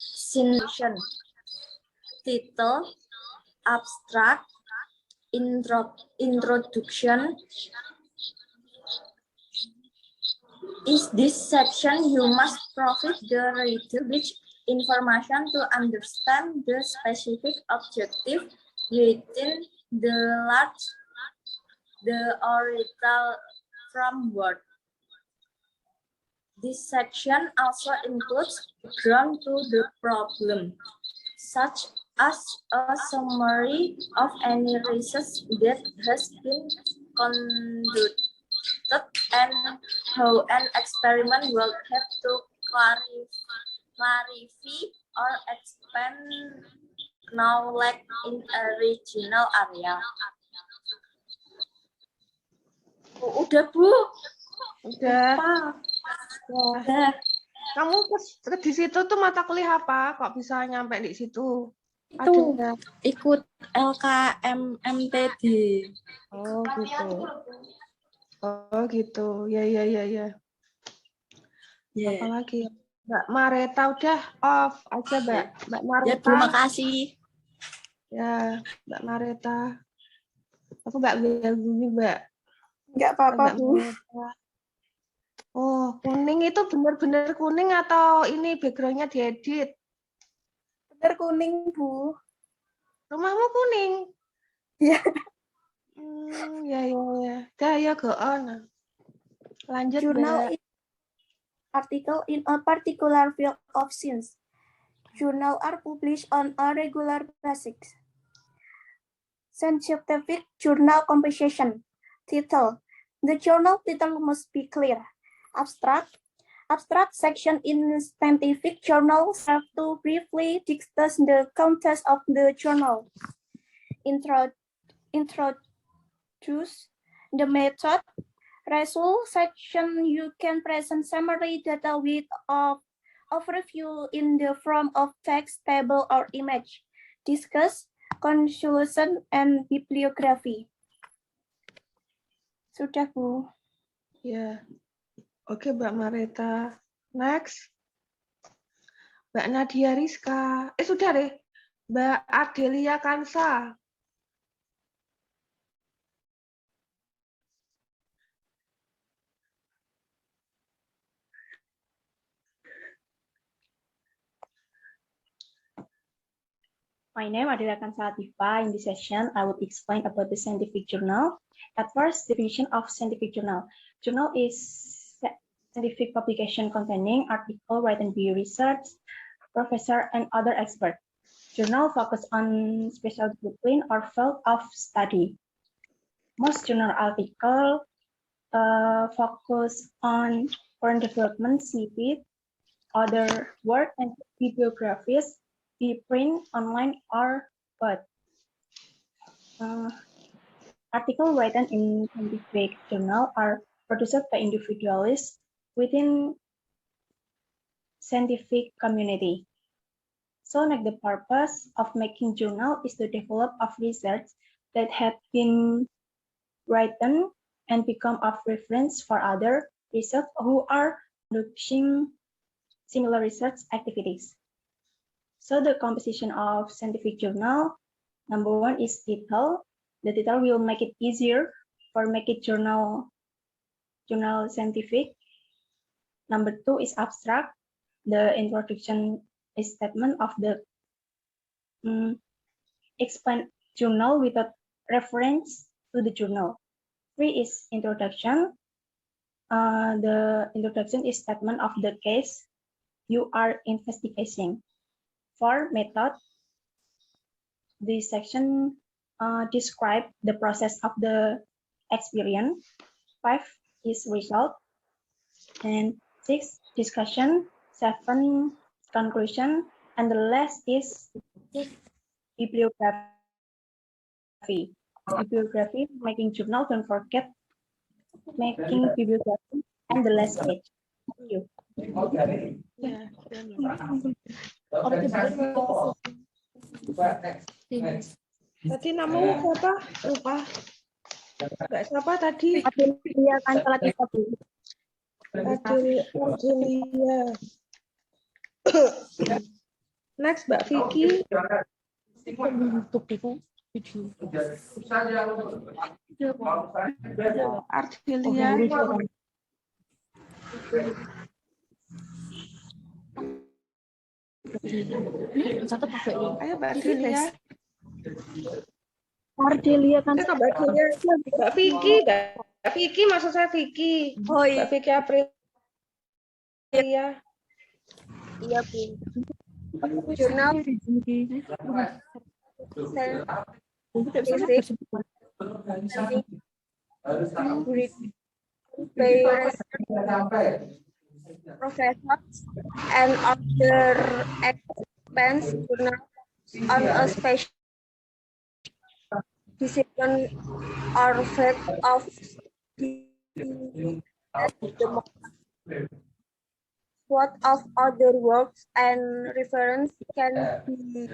citation, title, abstract, introduction. In this section, you must provide the reader with information to understand the specific objective within the original framework. This section also includes background to the problem, such as a summary of any research that has been conducted and how an experiment will have to clarify or expand knowledge in a regional area. Udah, Bu. Udah. Pak. Wah. Udah. Kamu di situ tuh mata kuliah apa? Kok bisa nyampe di situ? Itu Ada. ikut LKM MTD. Oh gitu. Oh gitu. Ya. Yeah. Apalagi? Mbak Mareta udah off aja, Mbak. Mbak Mareta. Ya, Bu, makasih. Ya, Mbak Mareta. Aku nggak gini, Mbak. Enggak apa-apa, Mbak Bu. Mareta. Oh, kuning itu benar-benar kuning atau ini background-nya diedit? Bener kuning, Bu. Rumahmu kuning? Iya. Ya. Dah ya, go on. Lanjut, Journal Mbak. is article in a particular field of science. Journals are published on a regular basis. Scientific journal composition. Title. The journal title must be clear. Abstract. Abstract section in scientific journals have to briefly discuss the content of the journal. Introduce the method. Result section, you can present summary data with overview in the form of text, table, or image. Discuss, conclusion, and bibliography. Sudah, Bu. Ya. Oke, Mbak Mareta. Next. Mbak Nadia Rizka. Sudah deh. Mbak Adelia Kansa. My name is Adela Kansalatifa. In this session, I will explain about the scientific journal. At first, definition of scientific journal. Journal is scientific publication containing article written by research, professor, and other experts. Journal focus on special discipline or field of study. Most journal article focus on current development, snippet, other work, and bibliographies. Be print, online, or both. Articles written in scientific journal are produced by individuals within scientific community. So, the purpose of making journal is to develop of research that have been written and become of reference for other research who are conducting similar research activities. So the composition of scientific journal, number one is title. The title will make it easier for make it journal scientific. Number two is abstract. The introduction is statement of the explain journal without reference to the journal. Three is introduction. The introduction is statement of the case you are investigating. 4, method. This section describe the process of the experience. 5 is result. And 6, discussion. 7, conclusion. And the last is bibliography. Bibliography, making journal, don't forget making bibliography and the last page. Thank you. Ya. Tadi namanya siapa? Lupa. Mbak siapa tadi? Adelia Kansalatifa, Bu. Adelia. Next, Mbak Vicky. Ardelia. Ayo Mbak Ardelia. Ardelia Mbak Ardelia. Mbak Vicky. Mbak Vicky, maksud saya Vicky. Oh iya. Mbak Vicky Aprilia. Iya, Bu. Jurnal professors and other expense journal on a special discipline or fact of the what of other works and reference can be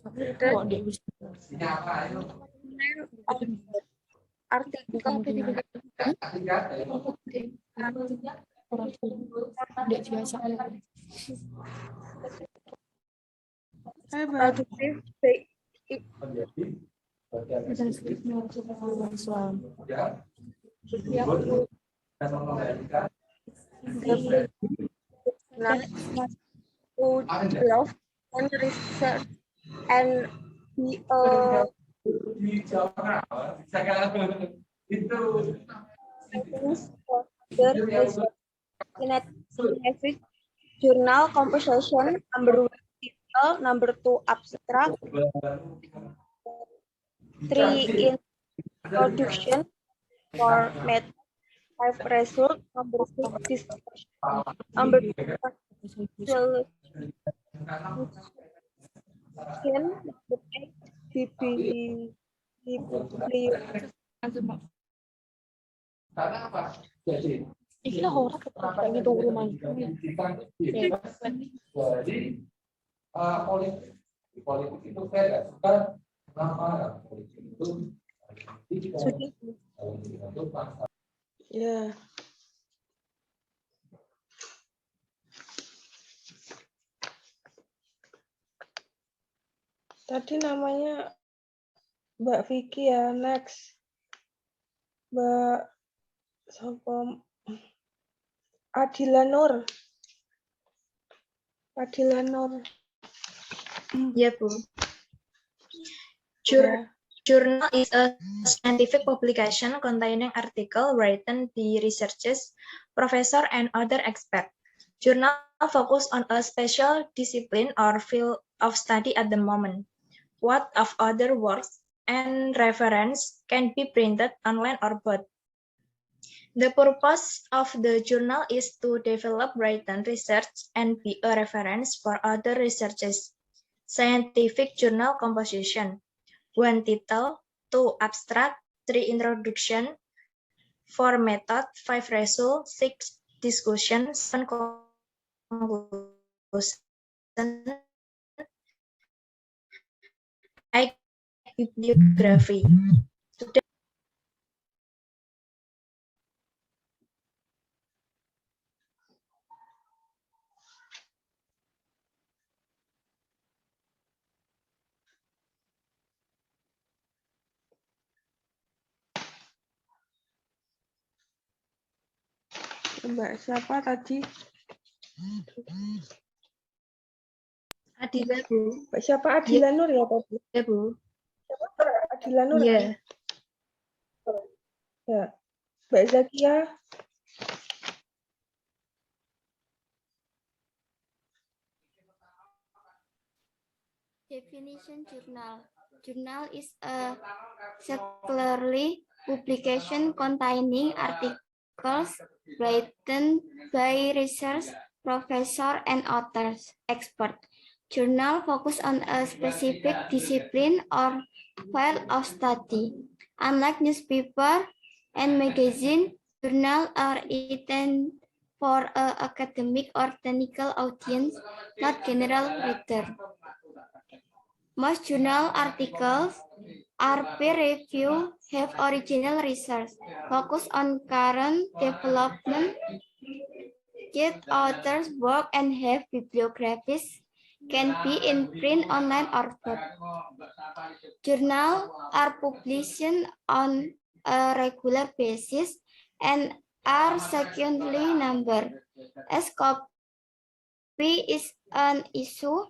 productive to develop and research and be a guidance for other research in a scientific journal composition, number 1 title, number 2 abstract, 3 introduction, 4 method, 5 result, number 6 discussion, number 7 number 8 bibliography. Ya. Tadi namanya Mbak Vicky ya, next. Mbak Sopo Adila Nur. Adila Nur. Ya, Bu. Ya. Journal is a scientific publication containing article written by researchers, professor, and other experts. Journal focus on a special discipline or field of study at the moment. What of other works and reference can be printed online or both. The purpose of the journal is to develop written research and be a reference for other researchers. Scientific journal composition. 1 title, 2 abstract, 3 introduction, 4 method, 5 result, 6 discussion, 7 conclusion, 8 bibliography. Mbak siapa tadi? Adila, Bu. Mbak siapa? Adila Nur ya tadi? Ya, Bu. Adila Nur Iya. kan? Ya. Mbak Zakia. Definition journal. Journal is a scholarly publication containing articles written by research professor and authors, expert. Journal focus on a specific discipline or field of study. Unlike newspaper and magazine, journal are intended for a academic or technical audience, not general reader. Most journal articles are peer-reviewed, have original research, focus on current development, yet authors' work and have bibliographies, can be in print, online, or both. Journals are published on a regular basis and are secondly numbered. As copy is an issue,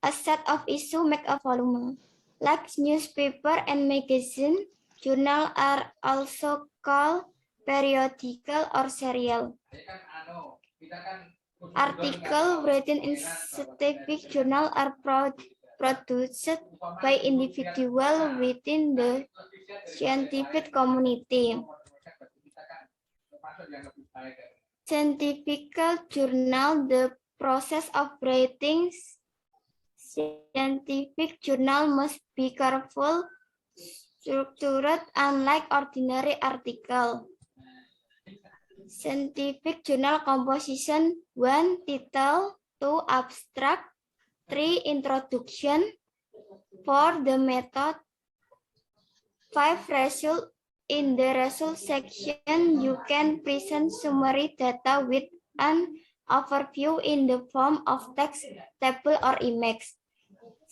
a set of issues make a volume. Like newspaper and magazine, journals are also called periodical or serial. Articles written in scientific journal are produced by individuals within the scientific community. Scientific journal, the process of writing Scientific journal must be careful, structured, unlike ordinary article. Scientific journal composition: 1. Title, 2. Abstract, 3. Introduction, 4. The method, 5. Result. In the result section, you can present summary data with an overview in the form of text, table, or image.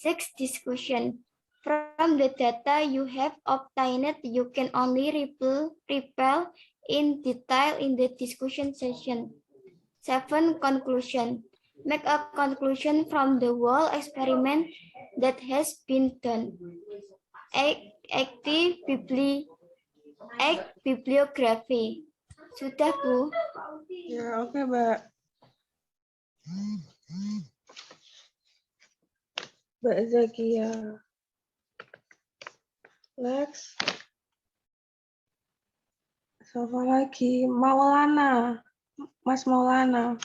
6. Discussion. From the data you have obtained, you can only repel in detail in the discussion session. 7. Conclusion. Make a conclusion from the whole experiment that has been done. 8. Bibliography. Sudah, Bu? Ya, oke, Mbak. Mbak Zakia. Next. Siapa lagi? Maulana. Mas Maulana.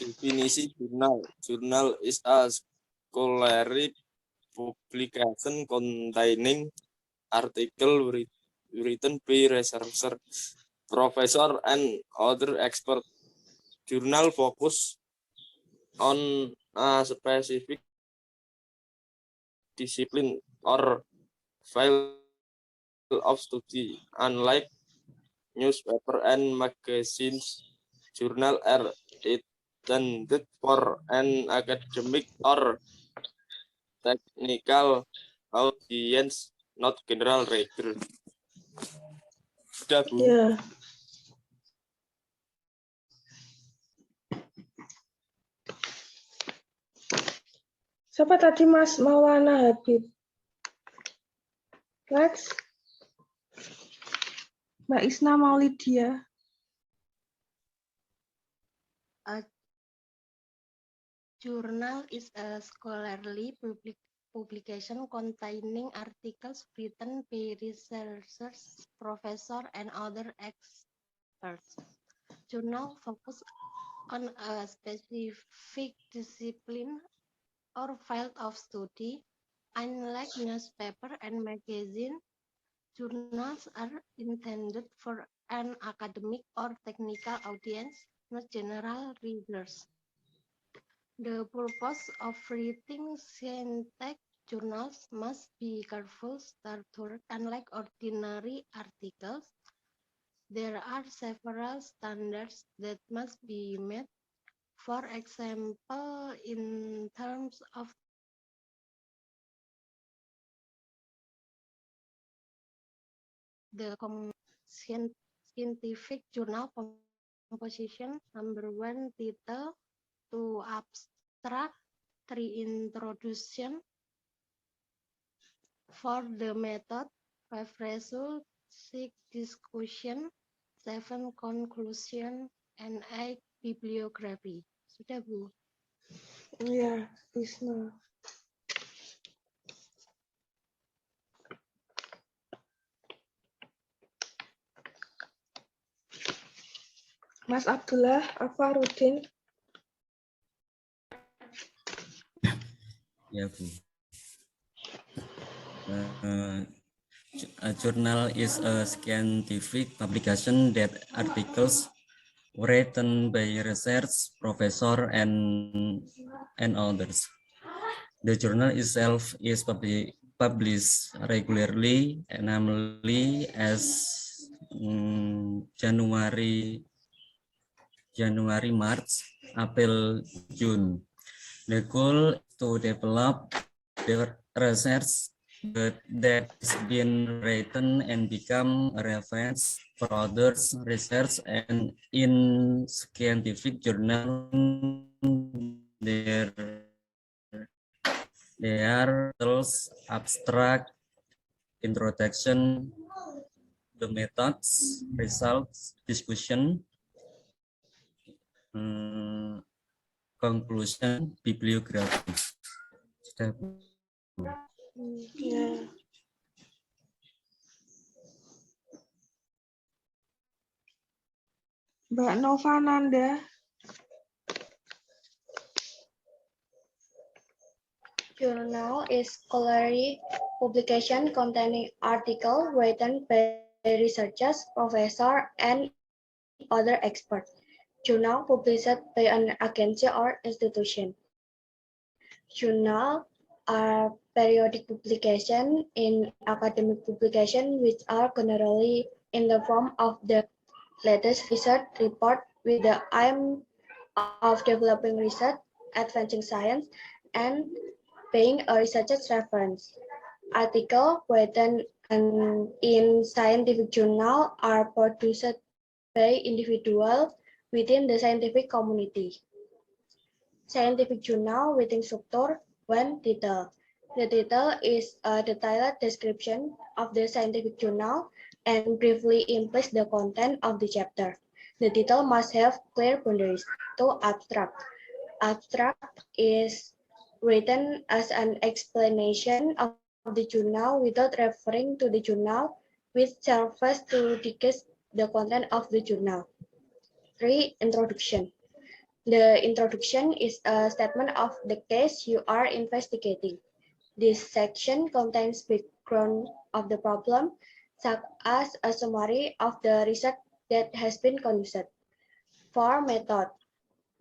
Definisi jurnal. Journal is a scholarly publication containing article written by researcher, professor, and other experts. Journal focus on a specific discipline or field of study. Unlike newspaper and magazines, journal are intended for an academic or technical audience, not general reader. Sudah, Bu. Ya. Siapa tadi Mas Maulana Habib? Next. Mbak Isna Maulidia. A journal is a scholarly publication containing articles written by researchers, professors, and other experts. Journal focus on a specific discipline or field of study. Unlike newspaper and magazine, journals are intended for an academic or technical audience, not general readers. The purpose of reading scientific journals must be careful, structured. Unlike ordinary articles, there are several standards that must be met. For example, in terms of the scientific journal composition: 1. Title, 2. Abstract, 3. Introduction, 4. The method, 5. Result, 6. Discussion, 7. Conclusion, and 8. Bibliography. Sudah, Bu? Ya, Isna. Mas Abdullah Akwarudin. Ya, Bu. A journal is a scientific publication that articles written by research, professor, and others. The journal itself is published regularly, namely as January, March, April, June. The goal is to develop the research that's been written and become a reference for others' research, and in scientific journal there are titles, abstract, introduction, the methods, results, discussion, conclusion, bibliography. Ya. Mbak Nova Nanda. Journal is scholarly publication containing articles written by researchers, professors, and other experts. Journal published by an agency or institution. Journal are periodic publications in academic publications which are generally in the form of the latest research report with the aim of developing research, advancing science, and being a researcher's reference. Articles written in scientific journal are produced by individuals within the scientific community. Scientific journal within structure. 1. Title. The title is a detailed description of the scientific journal and briefly implies the content of the chapter. The title must have clear boundaries. 2. Abstract. Abstract is written as an explanation of the journal without referring to the journal, which serves to discuss the content of the journal. 3. Introduction. The introduction is a statement of the case you are investigating. This section contains background of the problem, such as a summary of the research that has been conducted. 4. Method.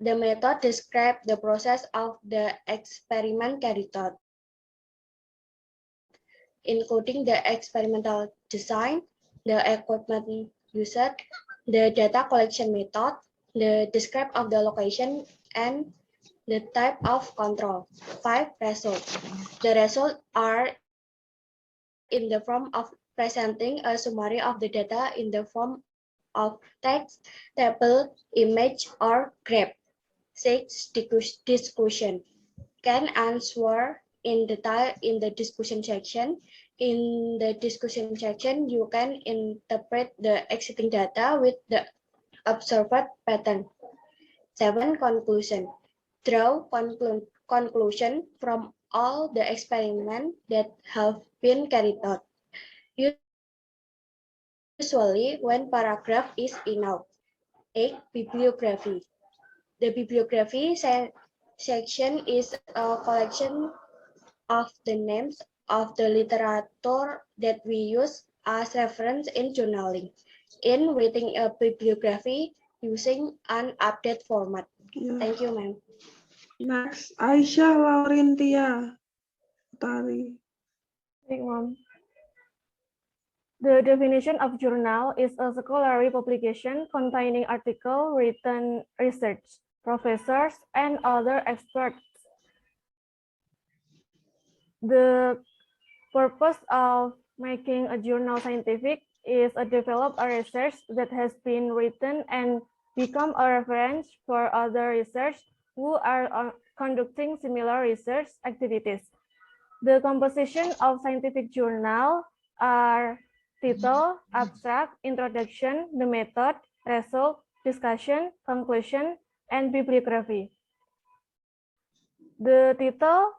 The method describes the process of the experiment carried out, including the experimental design, the equipment used, the data collection method, the description of the location, and the type of control. 5. Results. The results are in the form of presenting a summary of the data in the form of text, table, image, or graph. 6. Discussion. Can answer in detail in the discussion section. In the discussion section, you can interpret the existing data with the observed pattern. 7. Conclusion. Draw conclusion from all the experiments that have been carried out. Usually, when paragraph is enough. 8. Bibliography. The bibliography section is a collection of the names of the literature that we use as reference in journaling. In writing a bibliography using an updated format. Thank you, ma'am. Next, Aisyah Laurintia Tari. Thank you, ma'am. The definition of journal is a scholarly publication containing articles, written research, professors, and other experts. The purpose of making a journal scientific is to develop a research that has been written and become a reference for other research who are conducting similar research activities. The composition of scientific journal are title, abstract, introduction, the method, result, discussion, conclusion, and bibliography. The title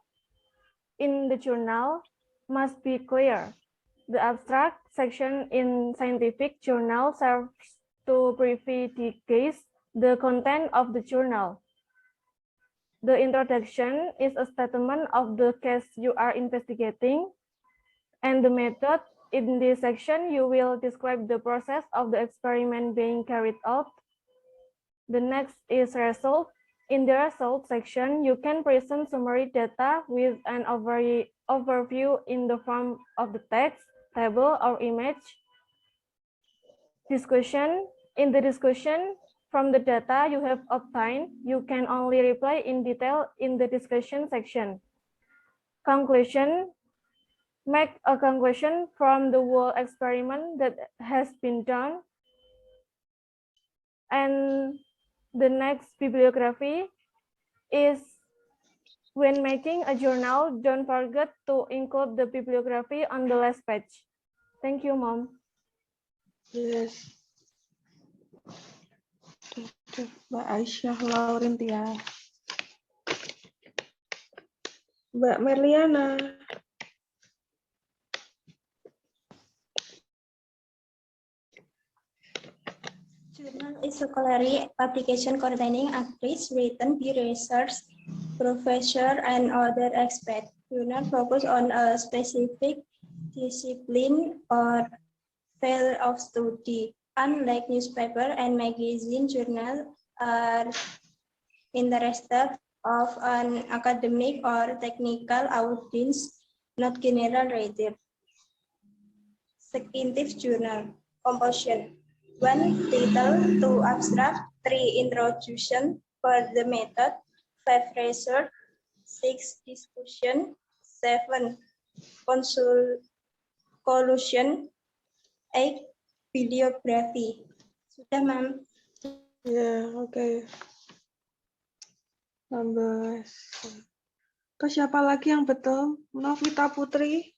in the journal must be clear. The abstract section in scientific journal serves to briefly discuss the content of the journal. The introduction is a statement of the case you are investigating, and the method. In this section, you will describe the process of the experiment being carried out. The next is result. In the result section, you can present summary data with an overview in the form of the text, table, or image. Discussion. In the discussion, from the data you have obtained, you can only reply in detail in the discussion section. Conclusion. Make a conclusion from the whole experiment that has been done. And the next bibliography is when making a journal, don't forget to include the bibliography on the last page. Thank you, Mom. Yes. Mbak Aisyah Laurintia. Mbak Merliana. Journal is scholarly publication containing articles written by research, professor, and other experts. Journal focus on a specific discipline or field of study. Unlike newspaper and magazine, journal are interested of an academic or technical audience, not general reader. Scientific journal composition. 1 title, 2 abstract, 3 introduction for the method, 5 research, 6 discussion, 7 conclusion, 8 bibliography. Sudah, Ma'am. Ya, oke. 16. Terus siapa lagi yang betul? Novita Putri.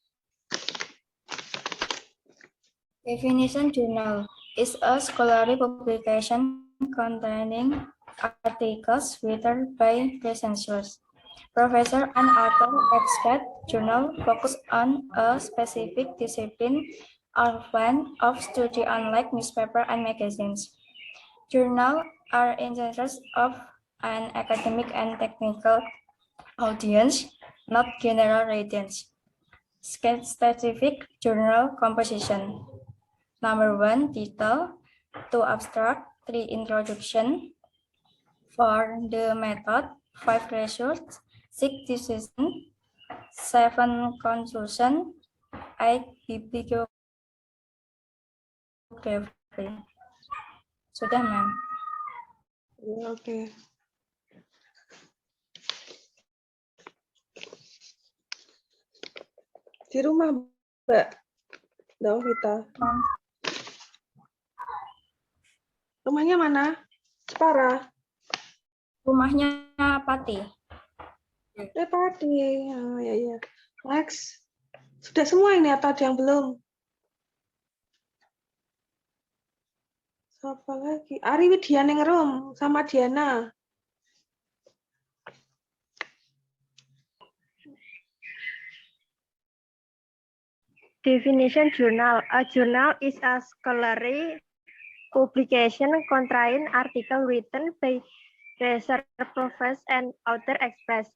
Definition journal is a scholarly publication containing articles written by researchers, professors, and other experts. Journal focus on a specific discipline or plan of study, unlike newspaper and magazines. Journals are interests of an academic and technical audience, not general readers. Specific journal composition. Number 1, title, 2, abstract, 3, introduction, 4, the method, 5, results, 6, decision, 7, conclusion, 8, bibliography. Sudah, Ma'am. Ya, oke. Di rumah, Mbak Novita. Rumahnya mana? Jepara. Rumahnya Pati. Pati. Oh, ya. Next. Sudah semua ini atau ada yang belum? Siapa lagi? Ari Widianingrum sama Diana. Definition journal. A journal is a scholarly publication containing articles written by research professors and other experts.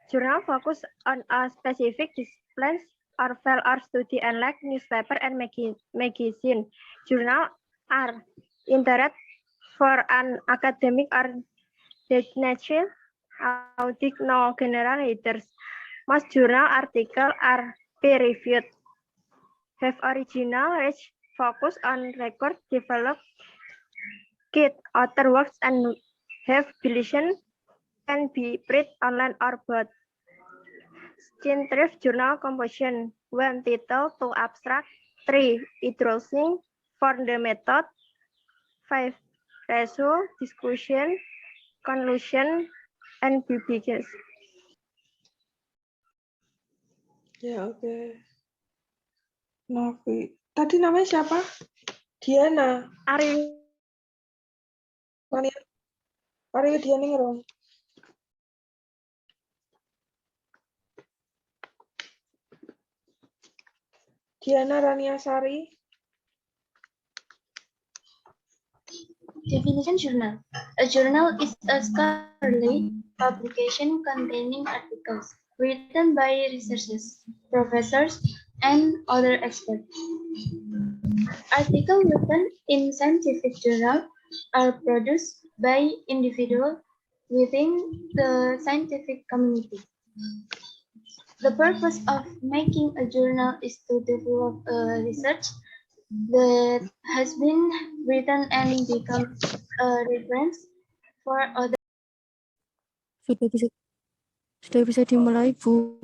Journal focus on a specific discipline or field or study, unlike newspaper and magazine. Journal are intended for an academic or technical audience, no general readers. Most journal articles are peer-reviewed, have original research focus on record developed kit author works, and have publication can be print online or both. Scientific journal composition. 1 title, 2 abstract, 3 introduction for the method, 5 result, discussion, conclusion, and publication. Ya, oke. Novi. Tadi namanya siapa? Diana. Ari Widianingrum. Diana Raniasari. Definition journal. A journal is a scholarly publication containing articles written by researchers, professors, and other experts. Articles written in scientific journal are produced by individuals within the scientific community. The purpose of making a journal is to develop a research that has been written and become a reference for other. Sudah bisa dimulai, Bu.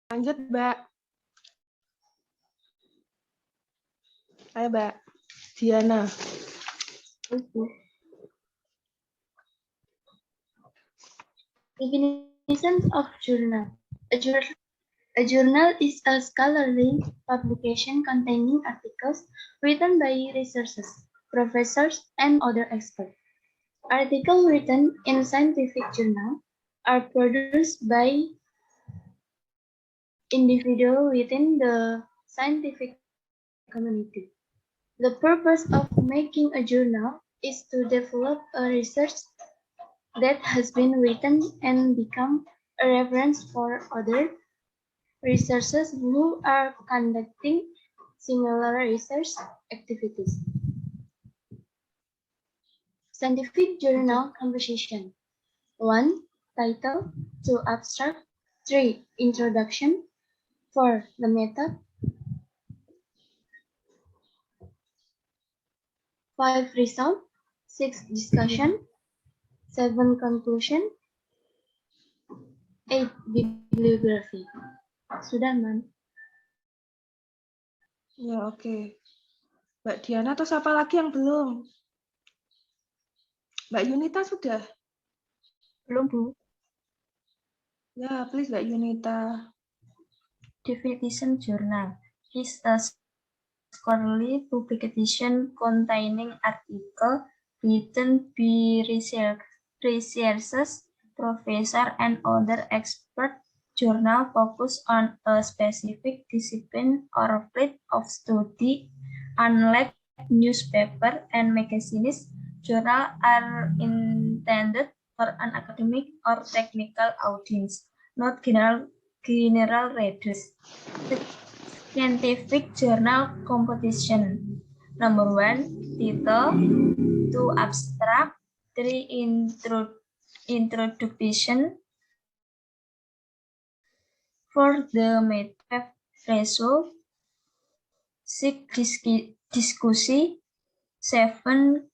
Lanjut, Mbak. Ayo, Mbak. Diana. Definitions of journal. A journal is a scholarly publication containing articles written by researchers, professors, and other experts. Articles written in scientific journal are produced by individuals within the scientific community. The purpose of making a journal is to develop a research that has been written and become a reference for other researchers who are conducting similar research activities. Scientific journal composition. 1. Title. 2. Abstract. 3. Introduction. 4. The method. 5. Result. 6. Discussion. 7. Conclusion. 8. Bibliography. Sudah, Man? Ya, oke. Mbak Diana, atau siapa lagi yang belum? Mbak Yunita sudah? Belum, Bu. Ya, please Mbak Yunita. Definition journal is a scholarly publication containing articles written by researchers, professors, and other experts. Journal focus on a specific discipline or field of study. Unlike newspaper and magazines, journals are intended for an academic or technical audience, not general readers. Scientific journal composition. Number 1, title. 2, abstract. 3, introduction. 4, the method. Result. 6, discussion. 7,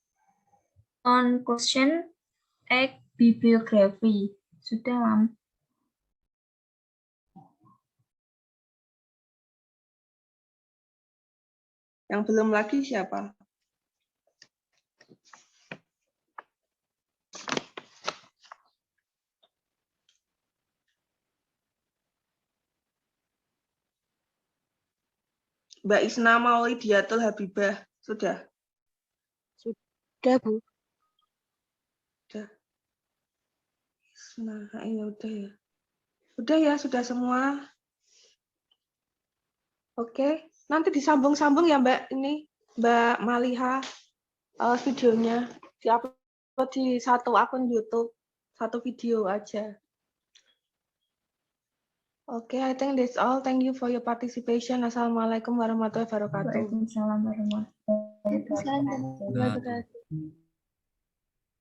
conclusion. 8, bibliography. Sudah, Mam. Yang belum lagi siapa? Mbak Isna Maulidiatul Habibah, sudah? Sudah, Bu. Sudah. Nah, ya udah ya. Udah ya, sudah semua. Oke, nanti disambung-sambung ya Mbak ini, Mbak Maliha, videonya di-upload di satu akun YouTube, satu video aja. Oke, I think that's all. Thank you for your participation. Assalamualaikum warahmatullahi wabarakatuh. Waalaikumsalam warahmatullahi wabarakatuh.